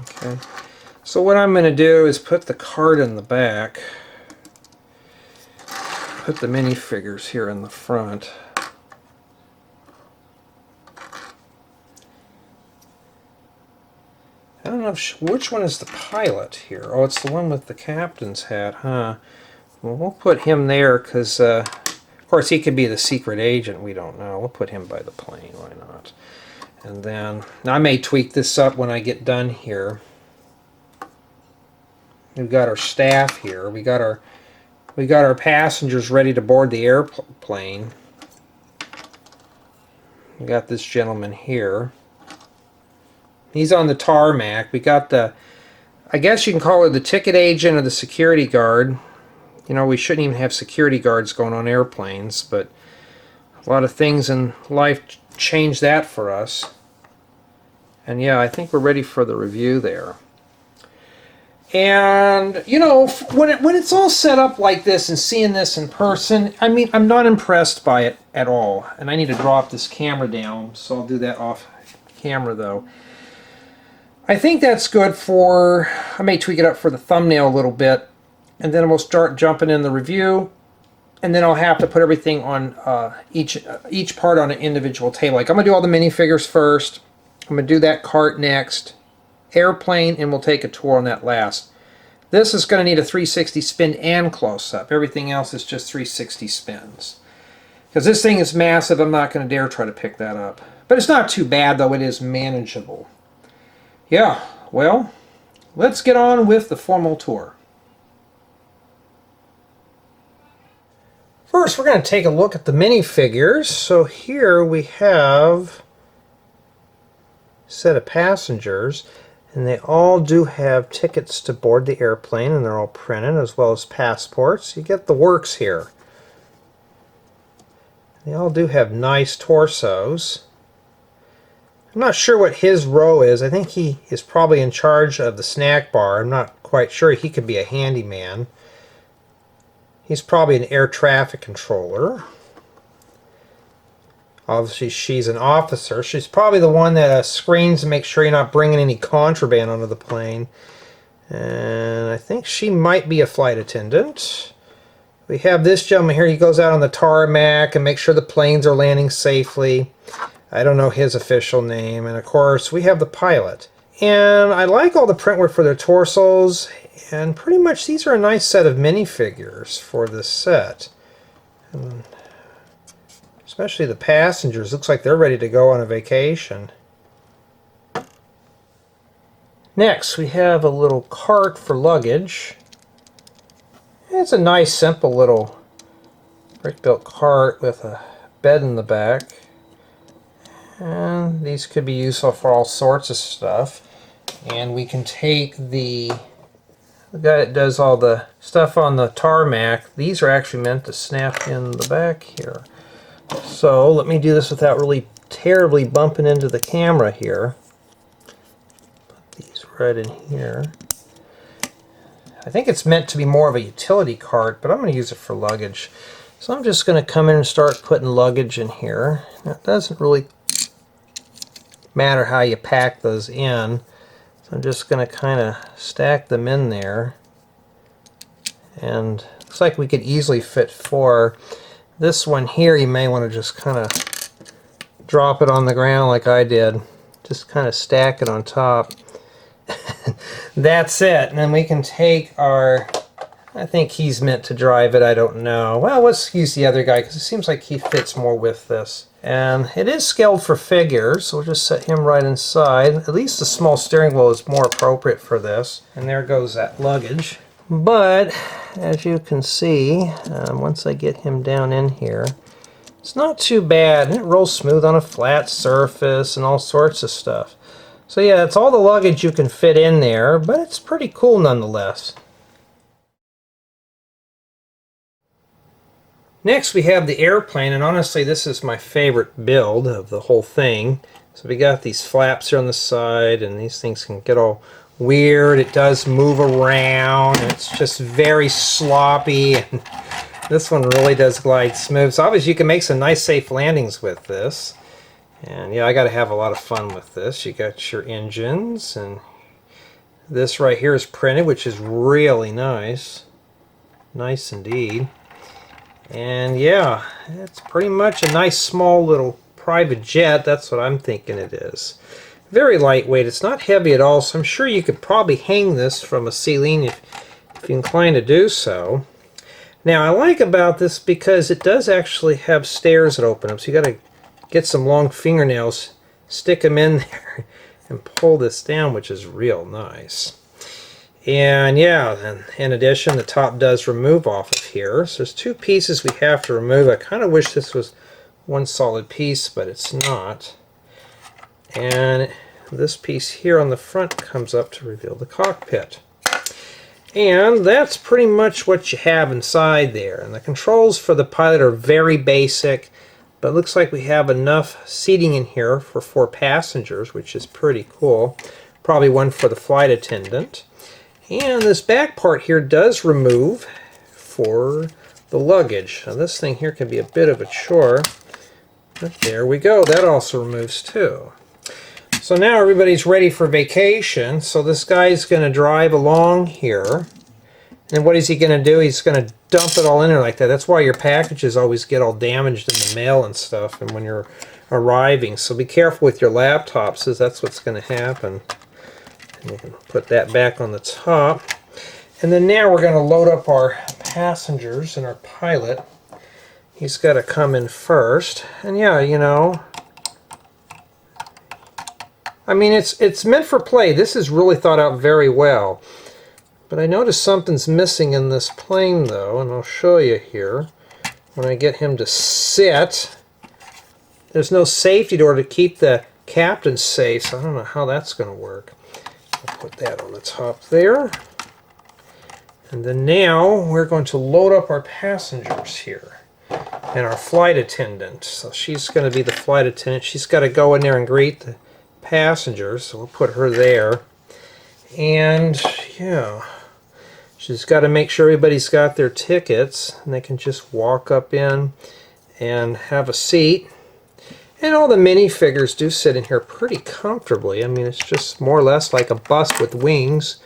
S1: Okay. So what I'm going to do is put the cart in the back. Put the minifigures here in the front. I don't know which one is the pilot here. Oh, it's the one with the captain's hat, huh? Well, we'll put him there because, of course, he could be the secret agent. We don't know. We'll put him by the plane. Why not? And then I may tweak this up when I get done here. We've got our staff here. We got our passengers ready to board the airplane. We got this gentleman here. He's on the tarmac. We got the, I guess you can call it the ticket agent or the security guard. You know, we shouldn't even have security guards going on airplanes, but a lot of things in life change that for us. And yeah, I think we're ready for the review there. And, you know, when it's all set up like this and seeing this in person, I mean, I'm not impressed by it at all. And I need to drop this camera down, so I'll do that off camera, though. I think that's good for, I may tweak it up for the thumbnail a little bit, and then we'll start jumping in the review, and then I'll have to put everything on each part on an individual table. Like, I'm going to do all the minifigures first, I'm going to do that cart next, airplane, and we'll take a tour on that last. This is going to need a 360 spin and close-up. Everything else is just 360 spins. Because this thing is massive, I'm not going to dare try to pick that up. But it's not too bad, though. It is manageable. Yeah, well, let's get on with the formal tour. First, we're going to take a look at the minifigures. So here we have a set of passengers. And they all do have tickets to board the airplane, and they're all printed, as well as passports. You get the works here. They all do have nice torsos. I'm not sure what his row is. I think he is probably in charge of the snack bar. I'm not quite sure. He could be a handyman. He's probably an air traffic controller. Obviously, she's an officer. She's probably the one that screens to make sure you're not bringing any contraband onto the plane. And I think she might be a flight attendant. We have this gentleman here. He goes out on the tarmac and makes sure the planes are landing safely. I don't know his official name. And of course, we have the pilot. And I like all the printwork for their torsos. And pretty much these are a nice set of minifigures for this set. And especially the passengers. Looks like they're ready to go on a vacation. Next, we have a little cart for luggage. It's a nice, simple little brick-built cart with a bed in the back. And these could be useful for all sorts of stuff. And we can take the guy that does all the stuff on the tarmac. These are actually meant to snap in the back here. So let me do this without really terribly bumping into the camera here. Put these right in here. I think it's meant to be more of a utility cart, but I'm going to use it for luggage. So I'm just going to come in and start putting luggage in here. Now, it doesn't really matter how you pack those in. So I'm just going to kind of stack them in there. And it looks like we could easily fit 4. This one here, you may want to just kind of drop it on the ground like I did. Just kind of stack it on top. That's it. And then we can take our, I think he's meant to drive it, I don't know. Well, let's use the other guy because it seems like he fits more with this. And it is scaled for figures, so we'll just set him right inside. At least the small steering wheel is more appropriate for this. And there goes that luggage. But as you can see, once I get him down in here, it's not too bad. It rolls smooth on a flat surface and all sorts of stuff. So yeah, it's all the luggage you can fit in there, but it's pretty cool nonetheless. Next we have the airplane, and honestly this is my favorite build of the whole thing. So we got these flaps here on the side, and these things can get all weird. It does move around, and it's just very sloppy. And this one really does glide smooth. So obviously you can make some nice safe landings with this. And yeah, I got to have a lot of fun with this. You got your engines, and this right here is printed, which is really nice. Nice indeed. And yeah, it's pretty much a nice small little private jet. That's what I'm thinking it is. Very lightweight. It's not heavy at all, so I'm sure you could probably hang this from a ceiling if you're inclined to do so. Now, I like about this because it does actually have stairs that open up, so you got to get some long fingernails, stick them in there, and pull this down, which is real nice. And yeah, and in addition, the top does remove off of here. So there's 2 pieces we have to remove. I kind of wish this was one solid piece, but it's not. And this piece here on the front comes up to reveal the cockpit. And that's pretty much what you have inside there. And the controls for the pilot are very basic, but it looks like we have enough seating in here for 4 passengers, which is pretty cool. Probably one for the flight attendant. And this back part here does remove for the luggage. Now this thing here can be a bit of a chore, but there we go. That also removes too. So now everybody's ready for vacation. So this guy's going to drive along here. And what is he going to do? He's going to dump it all in there like that. That's why your packages always get all damaged in the mail and stuff and when you're arriving. So be careful with your laptops, as that's what's going to happen. And you can put that back on the top. And then now we're going to load up our passengers and our pilot. He's got to come in first. And yeah, you know, I mean, it's meant for play. This is really thought out very well. But I noticed something's missing in this plane, though, and I'll show you here. When I get him to sit, there's no safety door to keep the captain safe, so I don't know how that's going to work. I'll put that on the top there. And then now we're going to load up our passengers here and our flight attendant. So she's going to be the flight attendant. She's got to go in there and greet the passengers, so we'll put her there. And yeah, she's got to make sure everybody's got their tickets and they can just walk up in and have a seat. And all the minifigures do sit in here pretty comfortably. I mean, it's just more or less like a bus with wings.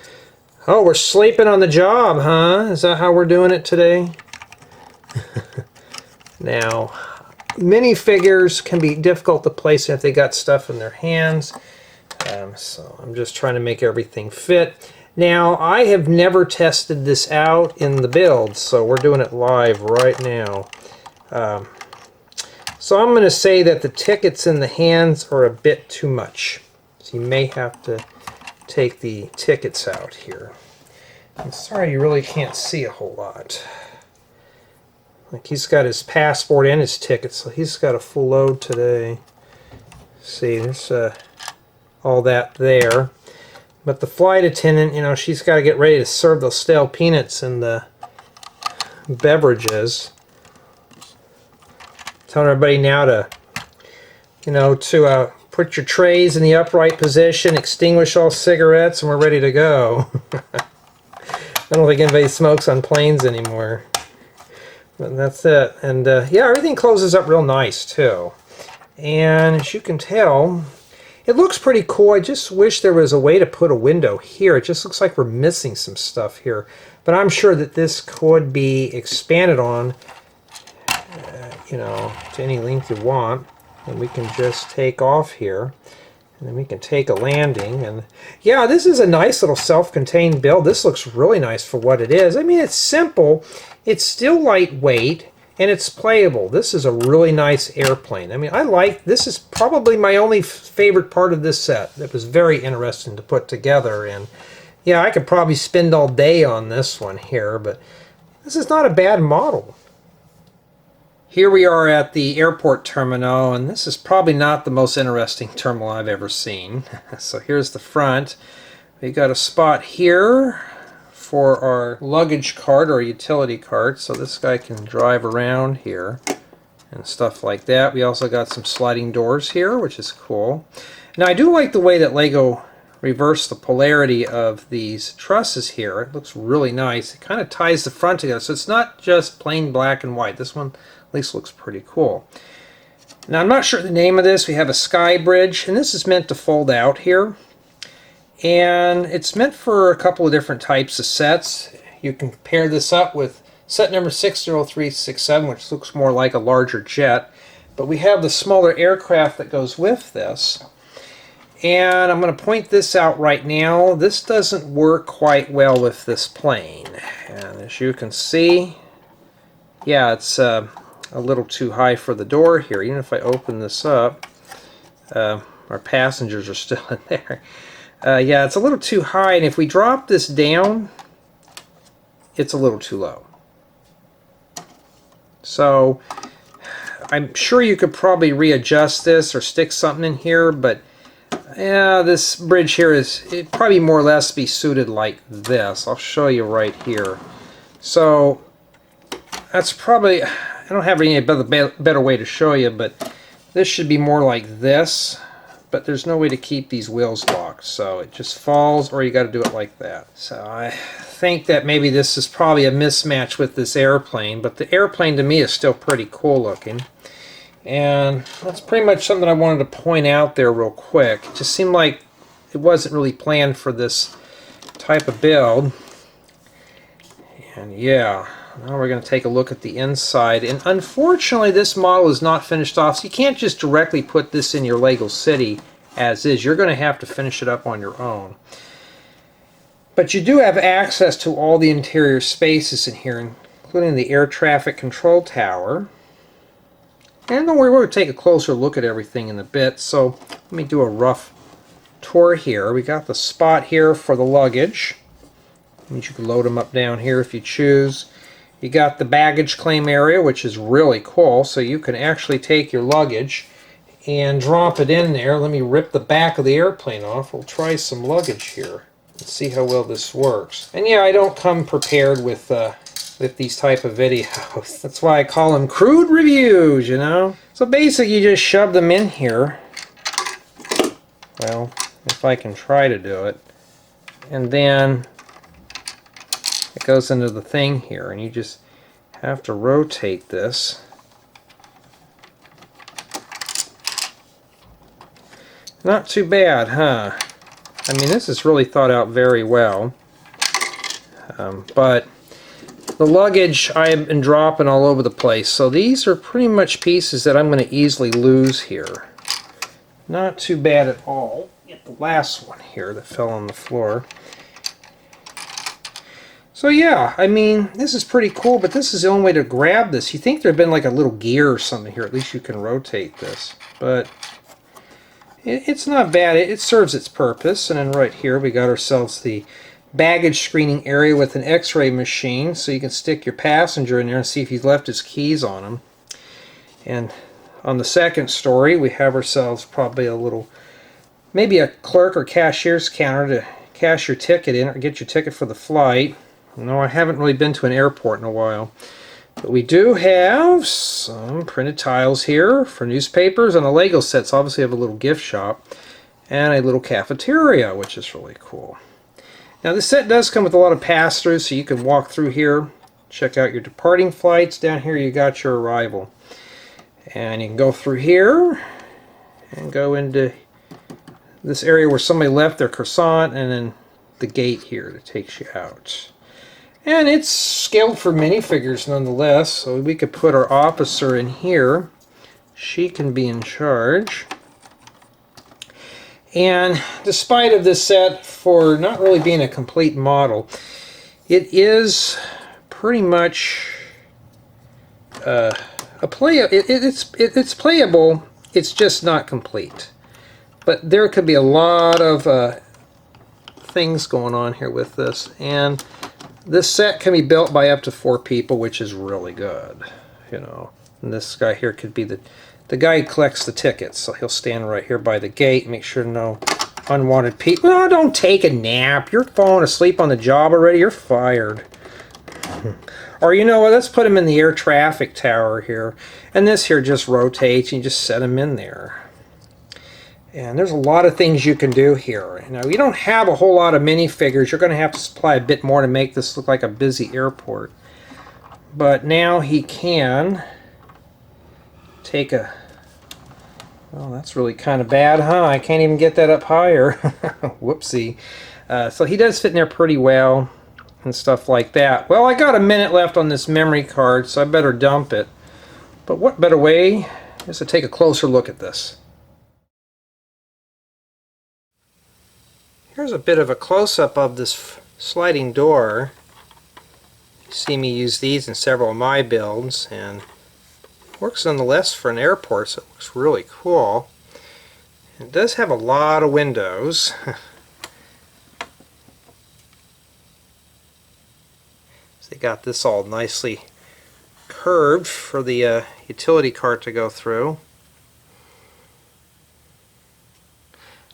S1: Oh, we're sleeping on the job, huh? Is that how we're doing it today? Now, minifigures can be difficult to place if they got stuff in their hands. So I'm just trying to make everything fit. Now, I have never tested this out in the build, so we're doing it live right now. So I'm going to say that the tickets in the hands are a bit too much. So you may have to take the tickets out here. I'm sorry you really can't see a whole lot. Like, he's got his passport and his tickets, so he's got a full load today. See, there's all that there. But the flight attendant, you know, she's got to get ready to serve those stale peanuts and the beverages. Telling everybody now to, you know, to put your trays in the upright position, extinguish all cigarettes, and we're ready to go. I don't think anybody smokes on planes anymore. But that's it. And yeah, everything closes up real nice too. And as you can tell, it looks pretty cool. I just wish there was a way to put a window here. It just looks like we're missing some stuff here. But I'm sure that this could be expanded on, you know, to any length you want. And we can just take off here. And then we can take a landing. And yeah, this is a nice little self-contained build. This looks really nice for what it is. I mean, it's simple. It's still lightweight. And it's playable. This is a really nice airplane. I mean, I like, this is probably my only favorite part of this set. It was very interesting to put together. And yeah, I could probably spend all day on this one here, but this is not a bad model. Here we are at the airport terminal, and this is probably not the most interesting terminal I've ever seen. So here's the front. We got a spot here for our luggage cart or utility cart, so this guy can drive around here and stuff like that. We also got some sliding doors here, which is cool. Now I do like the way that Lego reversed the polarity of these trusses here. It looks really nice. It kind of ties the front together, so it's not just plain black and white. This one at least looks pretty cool. Now I'm not sure the name of this. We have a sky bridge, and this is meant to fold out here. And it's meant for a couple of different types of sets. You can pair this up with set number 60367, which looks more like a larger jet. But we have the smaller aircraft that goes with this. And I'm going to point this out right now. This doesn't work quite well with this plane. And as you can see, yeah, it's a little too high for the door here. Even if I open this up, our passengers are still in there. Yeah, it's a little too high, and if we drop this down, it's a little too low. So I'm sure you could probably readjust this or stick something in here, but yeah, this bridge here it probably more or less be suited like this. I'll show you right here. So that's probably, I don't have any better way to show you, but this should be more like this. but there's no way to keep these wheels locked, so it just falls, or you got to do it like that. So I think that maybe this is probably a mismatch with this airplane, but the airplane to me is still pretty cool looking. And that's pretty much something I wanted to point out there real quick. It just seemed like it wasn't really planned for this type of build. And yeah, now we're going to take a look at the inside. And unfortunately, this model is not finished off, so you can't just directly put this in your Lego City as is. You're going to have to finish it up on your own. But you do have access to all the interior spaces in here, including the air traffic control tower. And don't worry, we'll take a closer look at everything in a bit. So let me do a rough tour here. We got the spot here for the luggage. That means you can load them up down here if you choose. You got the baggage claim area, which is really cool. So you can actually take your luggage and drop it in there. Let me rip the back of the airplane off. We'll try some luggage here and see how well this works. And yeah, I don't come prepared with these type of videos. That's why I call them crude reviews, you know? So basically you just shove them in here. Well, if I can try to do it. And then it goes into the thing here, and you just have to rotate this. Not too bad, huh? I mean, this is really thought out very well. But the luggage I have been dropping all over the place, so these are pretty much pieces that I'm going to easily lose here. Not too bad at all. Get the last one here that fell on the floor. So yeah, I mean, this is pretty cool, but this is the only way to grab this. You think there'd been like a little gear or something here. At least you can rotate this. But it's not bad. It serves its purpose. And then right here we got ourselves the baggage screening area with an x-ray machine, so you can stick your passenger in there and see if he's left his keys on him. And on the second story we have ourselves probably a little, maybe a clerk or cashier's counter to cash your ticket in or get your ticket for the flight. No, I haven't really been to an airport in a while. But we do have some printed tiles here for newspapers and a Lego set, so obviously I have a little gift shop and a little cafeteria, which is really cool. Now this set does come with a lot of pass-throughs, so you can walk through here, check out your departing flights. Down here you got your arrival. And you can go through here and go into this area where somebody left their croissant, and then the gate here that takes you out. And it's scaled for minifigures nonetheless, so we could put our officer in here. She can be in charge. And despite of this set for not really being a complete model, it is pretty much it's playable. It's just not complete. But there could be a lot of things going on here with this, and this set can be built by up to 4 people, which is really good, you know. And this guy here could be the guy who collects the tickets, so he'll stand right here by the gate, make sure no unwanted people. Oh, don't take a nap. You're falling asleep on the job already. You're fired. Or you know what? Let's put him in the air traffic tower here, and this here just rotates. You just set him in there. And there's a lot of things you can do here. Now, you don't have a whole lot of minifigures. You're going to have to supply a bit more to make this look like a busy airport. But now he can take a... Well, that's really kind of bad, huh? I can't even get that up higher. Whoopsie. So he does fit in there pretty well and stuff like that. Well, I got a minute left on this memory card, so I better dump it. But what better way is to take a closer look at this. Here's a bit of a close-up of this sliding door. You see me use these in several of my builds, and it works nonetheless for an airport, so it looks really cool. It does have a lot of windows. So they got this all nicely curved for the utility car to go through.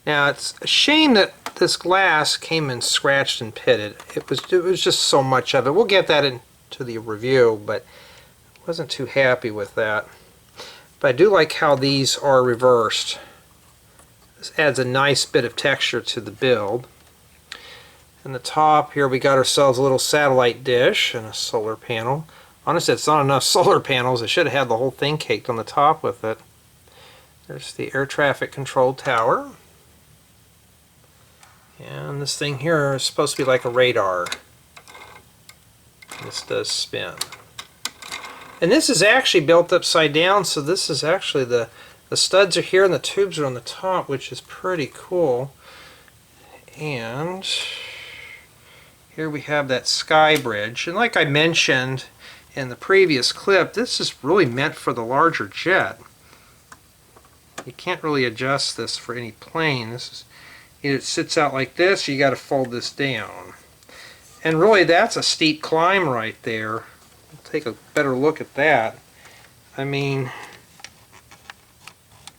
S1: Now it's a shame that this glass came in scratched and pitted. It was just so much of it. We'll get that into the review, but wasn't too happy with that. But I do like how these are reversed. This adds a nice bit of texture to the build. And the top here we got ourselves a little satellite dish and a solar panel. Honestly, it's not enough solar panels. I should have had the whole thing caked on the top with it. There's the air traffic control tower. And this thing here is supposed to be like a radar. This does spin. And this is actually built upside down, so this is actually the studs are here and the tubes are on the top, which is pretty cool. And here we have that sky bridge. And like I mentioned in the previous clip, this is really meant for the larger jet. You can't really adjust this for any plane. This is, either it sits out like this, or you got to fold this down. And really, that's a steep climb right there. We'll take a better look at that. I mean,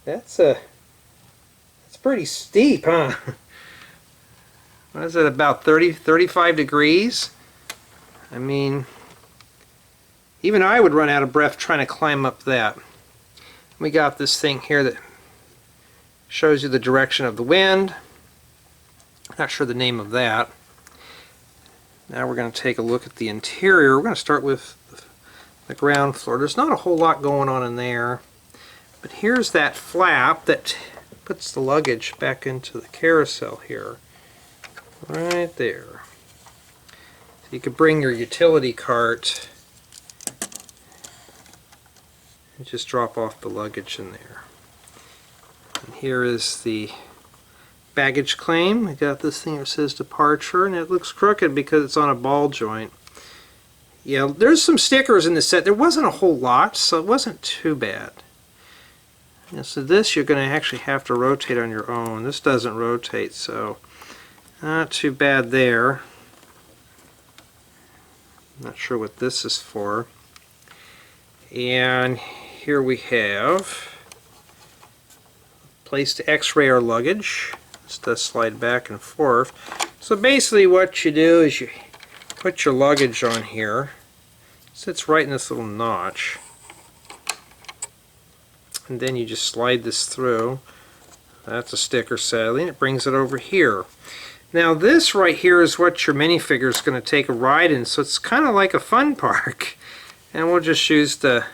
S1: that's pretty steep, huh? What is it, about 35 degrees? I mean, even I would run out of breath trying to climb up that. We got this thing here that shows you the direction of the wind. Not sure the name of that. Now we're going to take a look at the interior. We're going to start with the ground floor. There's not a whole lot going on in there, but here's that flap that puts the luggage back into the carousel here. Right there. So you could bring your utility cart and just drop off the luggage in there. And here is the baggage claim. We got this thing that says departure, and it looks crooked because it's on a ball joint. Yeah, there's some stickers in the set. There wasn't a whole lot, so it wasn't too bad. Yeah, so this you're going to actually have to rotate on your own. This doesn't rotate, so not too bad there. Not sure what this is for. And here we have a place to x-ray our luggage. This does slide back and forth. So basically what you do is you put your luggage on here. It sits right in this little notch. And then you just slide this through. That's a sticker sadly, and it brings it over here. Now this right here is what your minifigure is going to take a ride in, so it's kind of like a fun park. And we'll just use the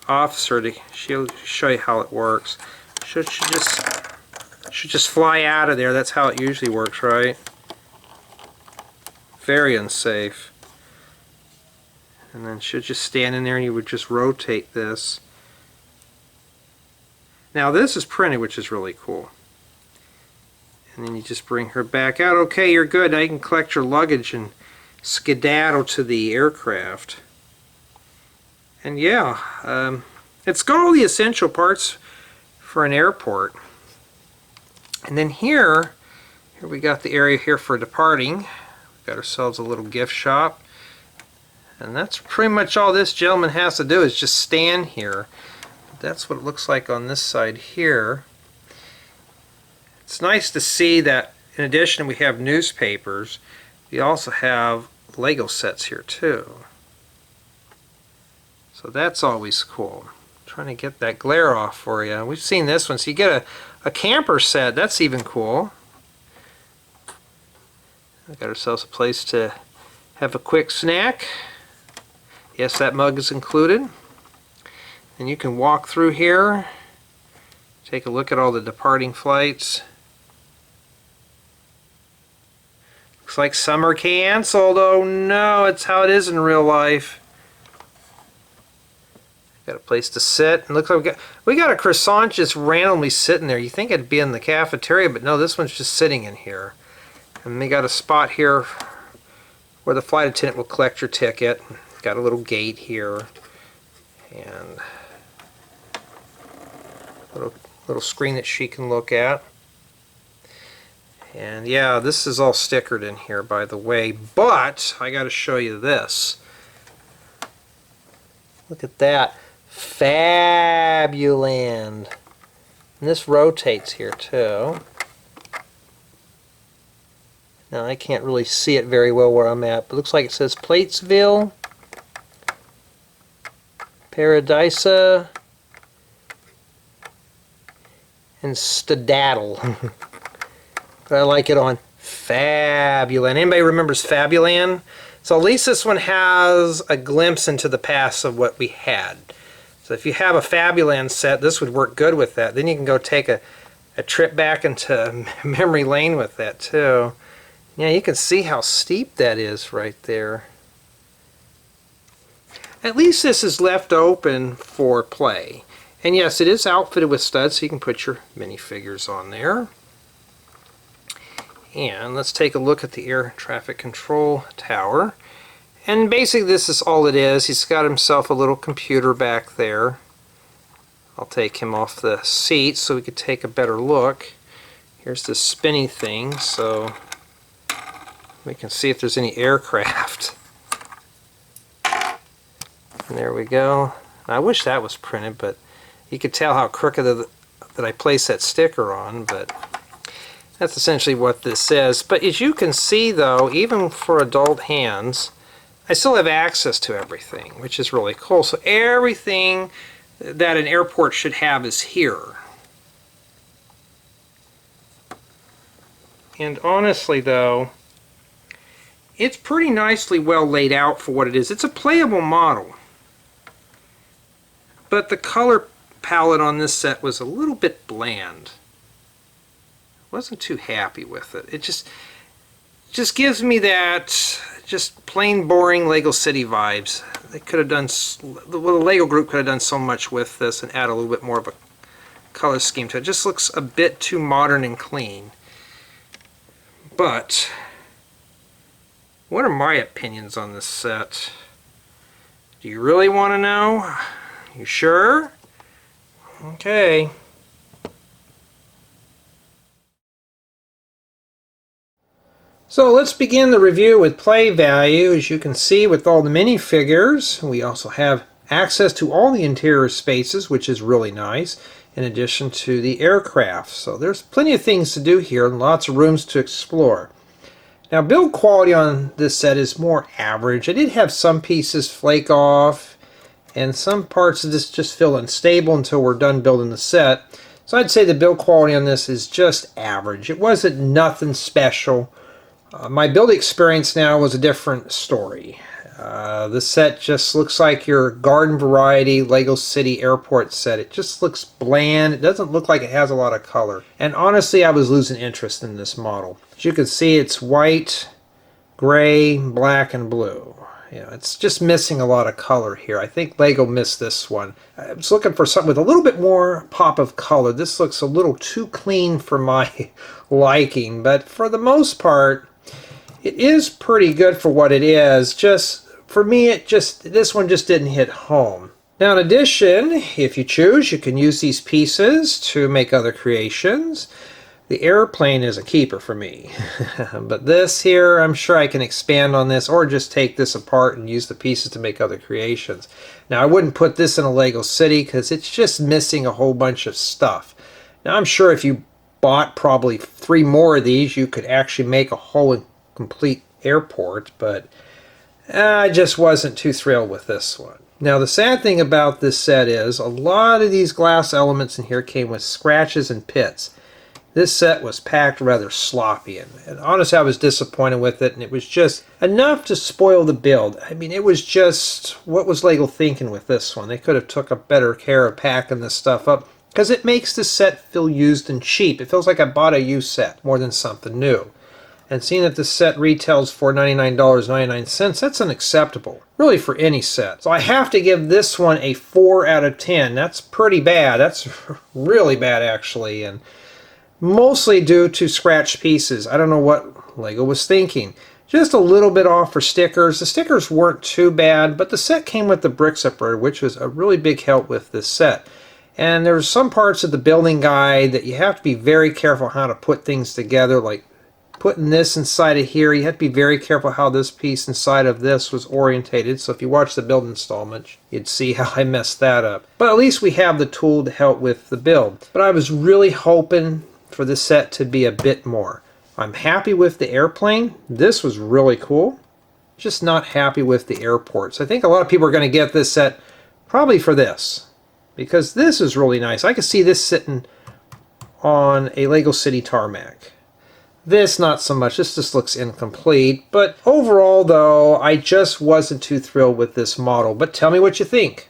S1: officer to show you how it works. Should just fly out of there. That's how it usually works, right? Very unsafe. And then should just stand in there and you would just rotate this. Now this is printed, which is really cool. And then you just bring her back out. Okay, you're good. Now you can collect your luggage and skedaddle to the aircraft. And yeah, it's got all the essential parts for an airport. And then here we got the area here for departing. We've got ourselves a little gift shop. And that's pretty much all this gentleman has to do is just stand here. That's what it looks like on this side here. It's nice to see that in addition we have newspapers, we also have Lego sets here too. So that's always cool. I'm trying to get that glare off for you. We've seen this one. So you get a camper set. That's even cool. We got ourselves a place to have a quick snack. Yes, that mug is included. And you can walk through here, take a look at all the departing flights. Looks like some are canceled. Oh no, it's how it is in real life. Got a place to sit. And looks like we got a croissant just randomly sitting there. You think it'd be in the cafeteria, but no, this one's just sitting in here. And they got a spot here where the flight attendant will collect your ticket. Got a little gate here. And little screen that she can look at. And yeah, this is all stickered in here, by the way, but I got to show you this. Look at that. Fabuland. And this rotates here too. Now I can't really see it very well where I'm at, but it looks like it says Platesville, Paradisa, and Stadaddle. But I like it on Fabuland. Anybody remembers Fabuland? So at least this one has a glimpse into the past of what we had. So if you have a Fabuland set, this would work good with that. Then you can go take a trip back into memory lane with that too. Yeah, you can see how steep that is right there. At least this is left open for play. And yes, it is outfitted with studs, so you can put your minifigures on there. And let's take a look at the air traffic control tower. And basically this is all it is. He's got himself a little computer back there. I'll take him off the seat so we could take a better look. Here's the spinny thing, so we can see if there's any aircraft. And there we go. I wish that was printed, but you could tell how crooked that I placed that sticker on, but that's essentially what this is. But as you can see though, even for adult hands, I still have access to everything, which is really cool. So everything that an airport should have is here. And honestly though, it's pretty nicely well laid out for what it is. It's a playable model. But the color palette on this set was a little bit bland. Wasn't too happy with it. It just gives me that just plain boring Lego City vibes. They could have done, well, the Lego group could have done so much with this and add a little bit more of a color scheme to it. It just looks a bit too modern and clean. But what are my opinions on this set? Do you really want to know? You sure? Okay. So let's begin the review with play value. As you can see with all the minifigures, we also have access to all the interior spaces, which is really nice, in addition to the aircraft. So there's plenty of things to do here and lots of rooms to explore. Now build quality on this set is more average. I did have some pieces flake off and some parts of this just feel unstable until we're done building the set. So I'd say the build quality on this is just average. It wasn't nothing special. My build experience now was a different story. This set just looks like your garden variety Lego City Airport set. It just looks bland. It doesn't look like it has a lot of color. And honestly, I was losing interest in this model. As you can see, it's white, gray, black, and blue. You know, it's just missing a lot of color here. I think Lego missed this one. I was looking for something with a little bit more pop of color. This looks a little too clean for my liking, but for the most part, it is pretty good for what it is. Just for me, this one just didn't hit home. Now in addition, if you choose, you can use these pieces to make other creations. The airplane is a keeper for me. But this here, I'm sure I can expand on this or just take this apart and use the pieces to make other creations. Now I wouldn't put this in a Lego City because it's just missing a whole bunch of stuff. Now I'm sure if you bought probably 3 more of these, you could actually make a whole complete airport, but I just wasn't too thrilled with this one. Now the sad thing about this set is a lot of these glass elements in here came with scratches and pits. This set was packed rather sloppy, and honestly I was disappointed with it, and it was just enough to spoil the build. I mean, it was just, what was Lego thinking with this one? They could have took a better care of packing this stuff up, because it makes the set feel used and cheap. It feels like I bought a used set more than something new. And seeing that this set retails for $99.99, that's unacceptable, really, for any set. So I have to give this one a 4 out of 10. That's pretty bad. That's really bad, actually, and mostly due to scratched pieces. I don't know what Lego was thinking. Just a little bit off for stickers. The stickers weren't too bad, but the set came with the Brick Separator, which was a really big help with this set. And there's some parts of the building guide that you have to be very careful how to put things together, like putting this inside of here. You have to be very careful how this piece inside of this was orientated. So if you watch the build installment, you'd see how I messed that up. But at least we have the tool to help with the build. But I was really hoping for the set to be a bit more. I'm happy with the airplane. This was really cool. Just not happy with the airports. I think a lot of people are going to get this set probably for this, because this is really nice. I could see this sitting on a Lego City tarmac. This, not so much. This just looks incomplete. But overall, though, I just wasn't too thrilled with this model. But tell me what you think.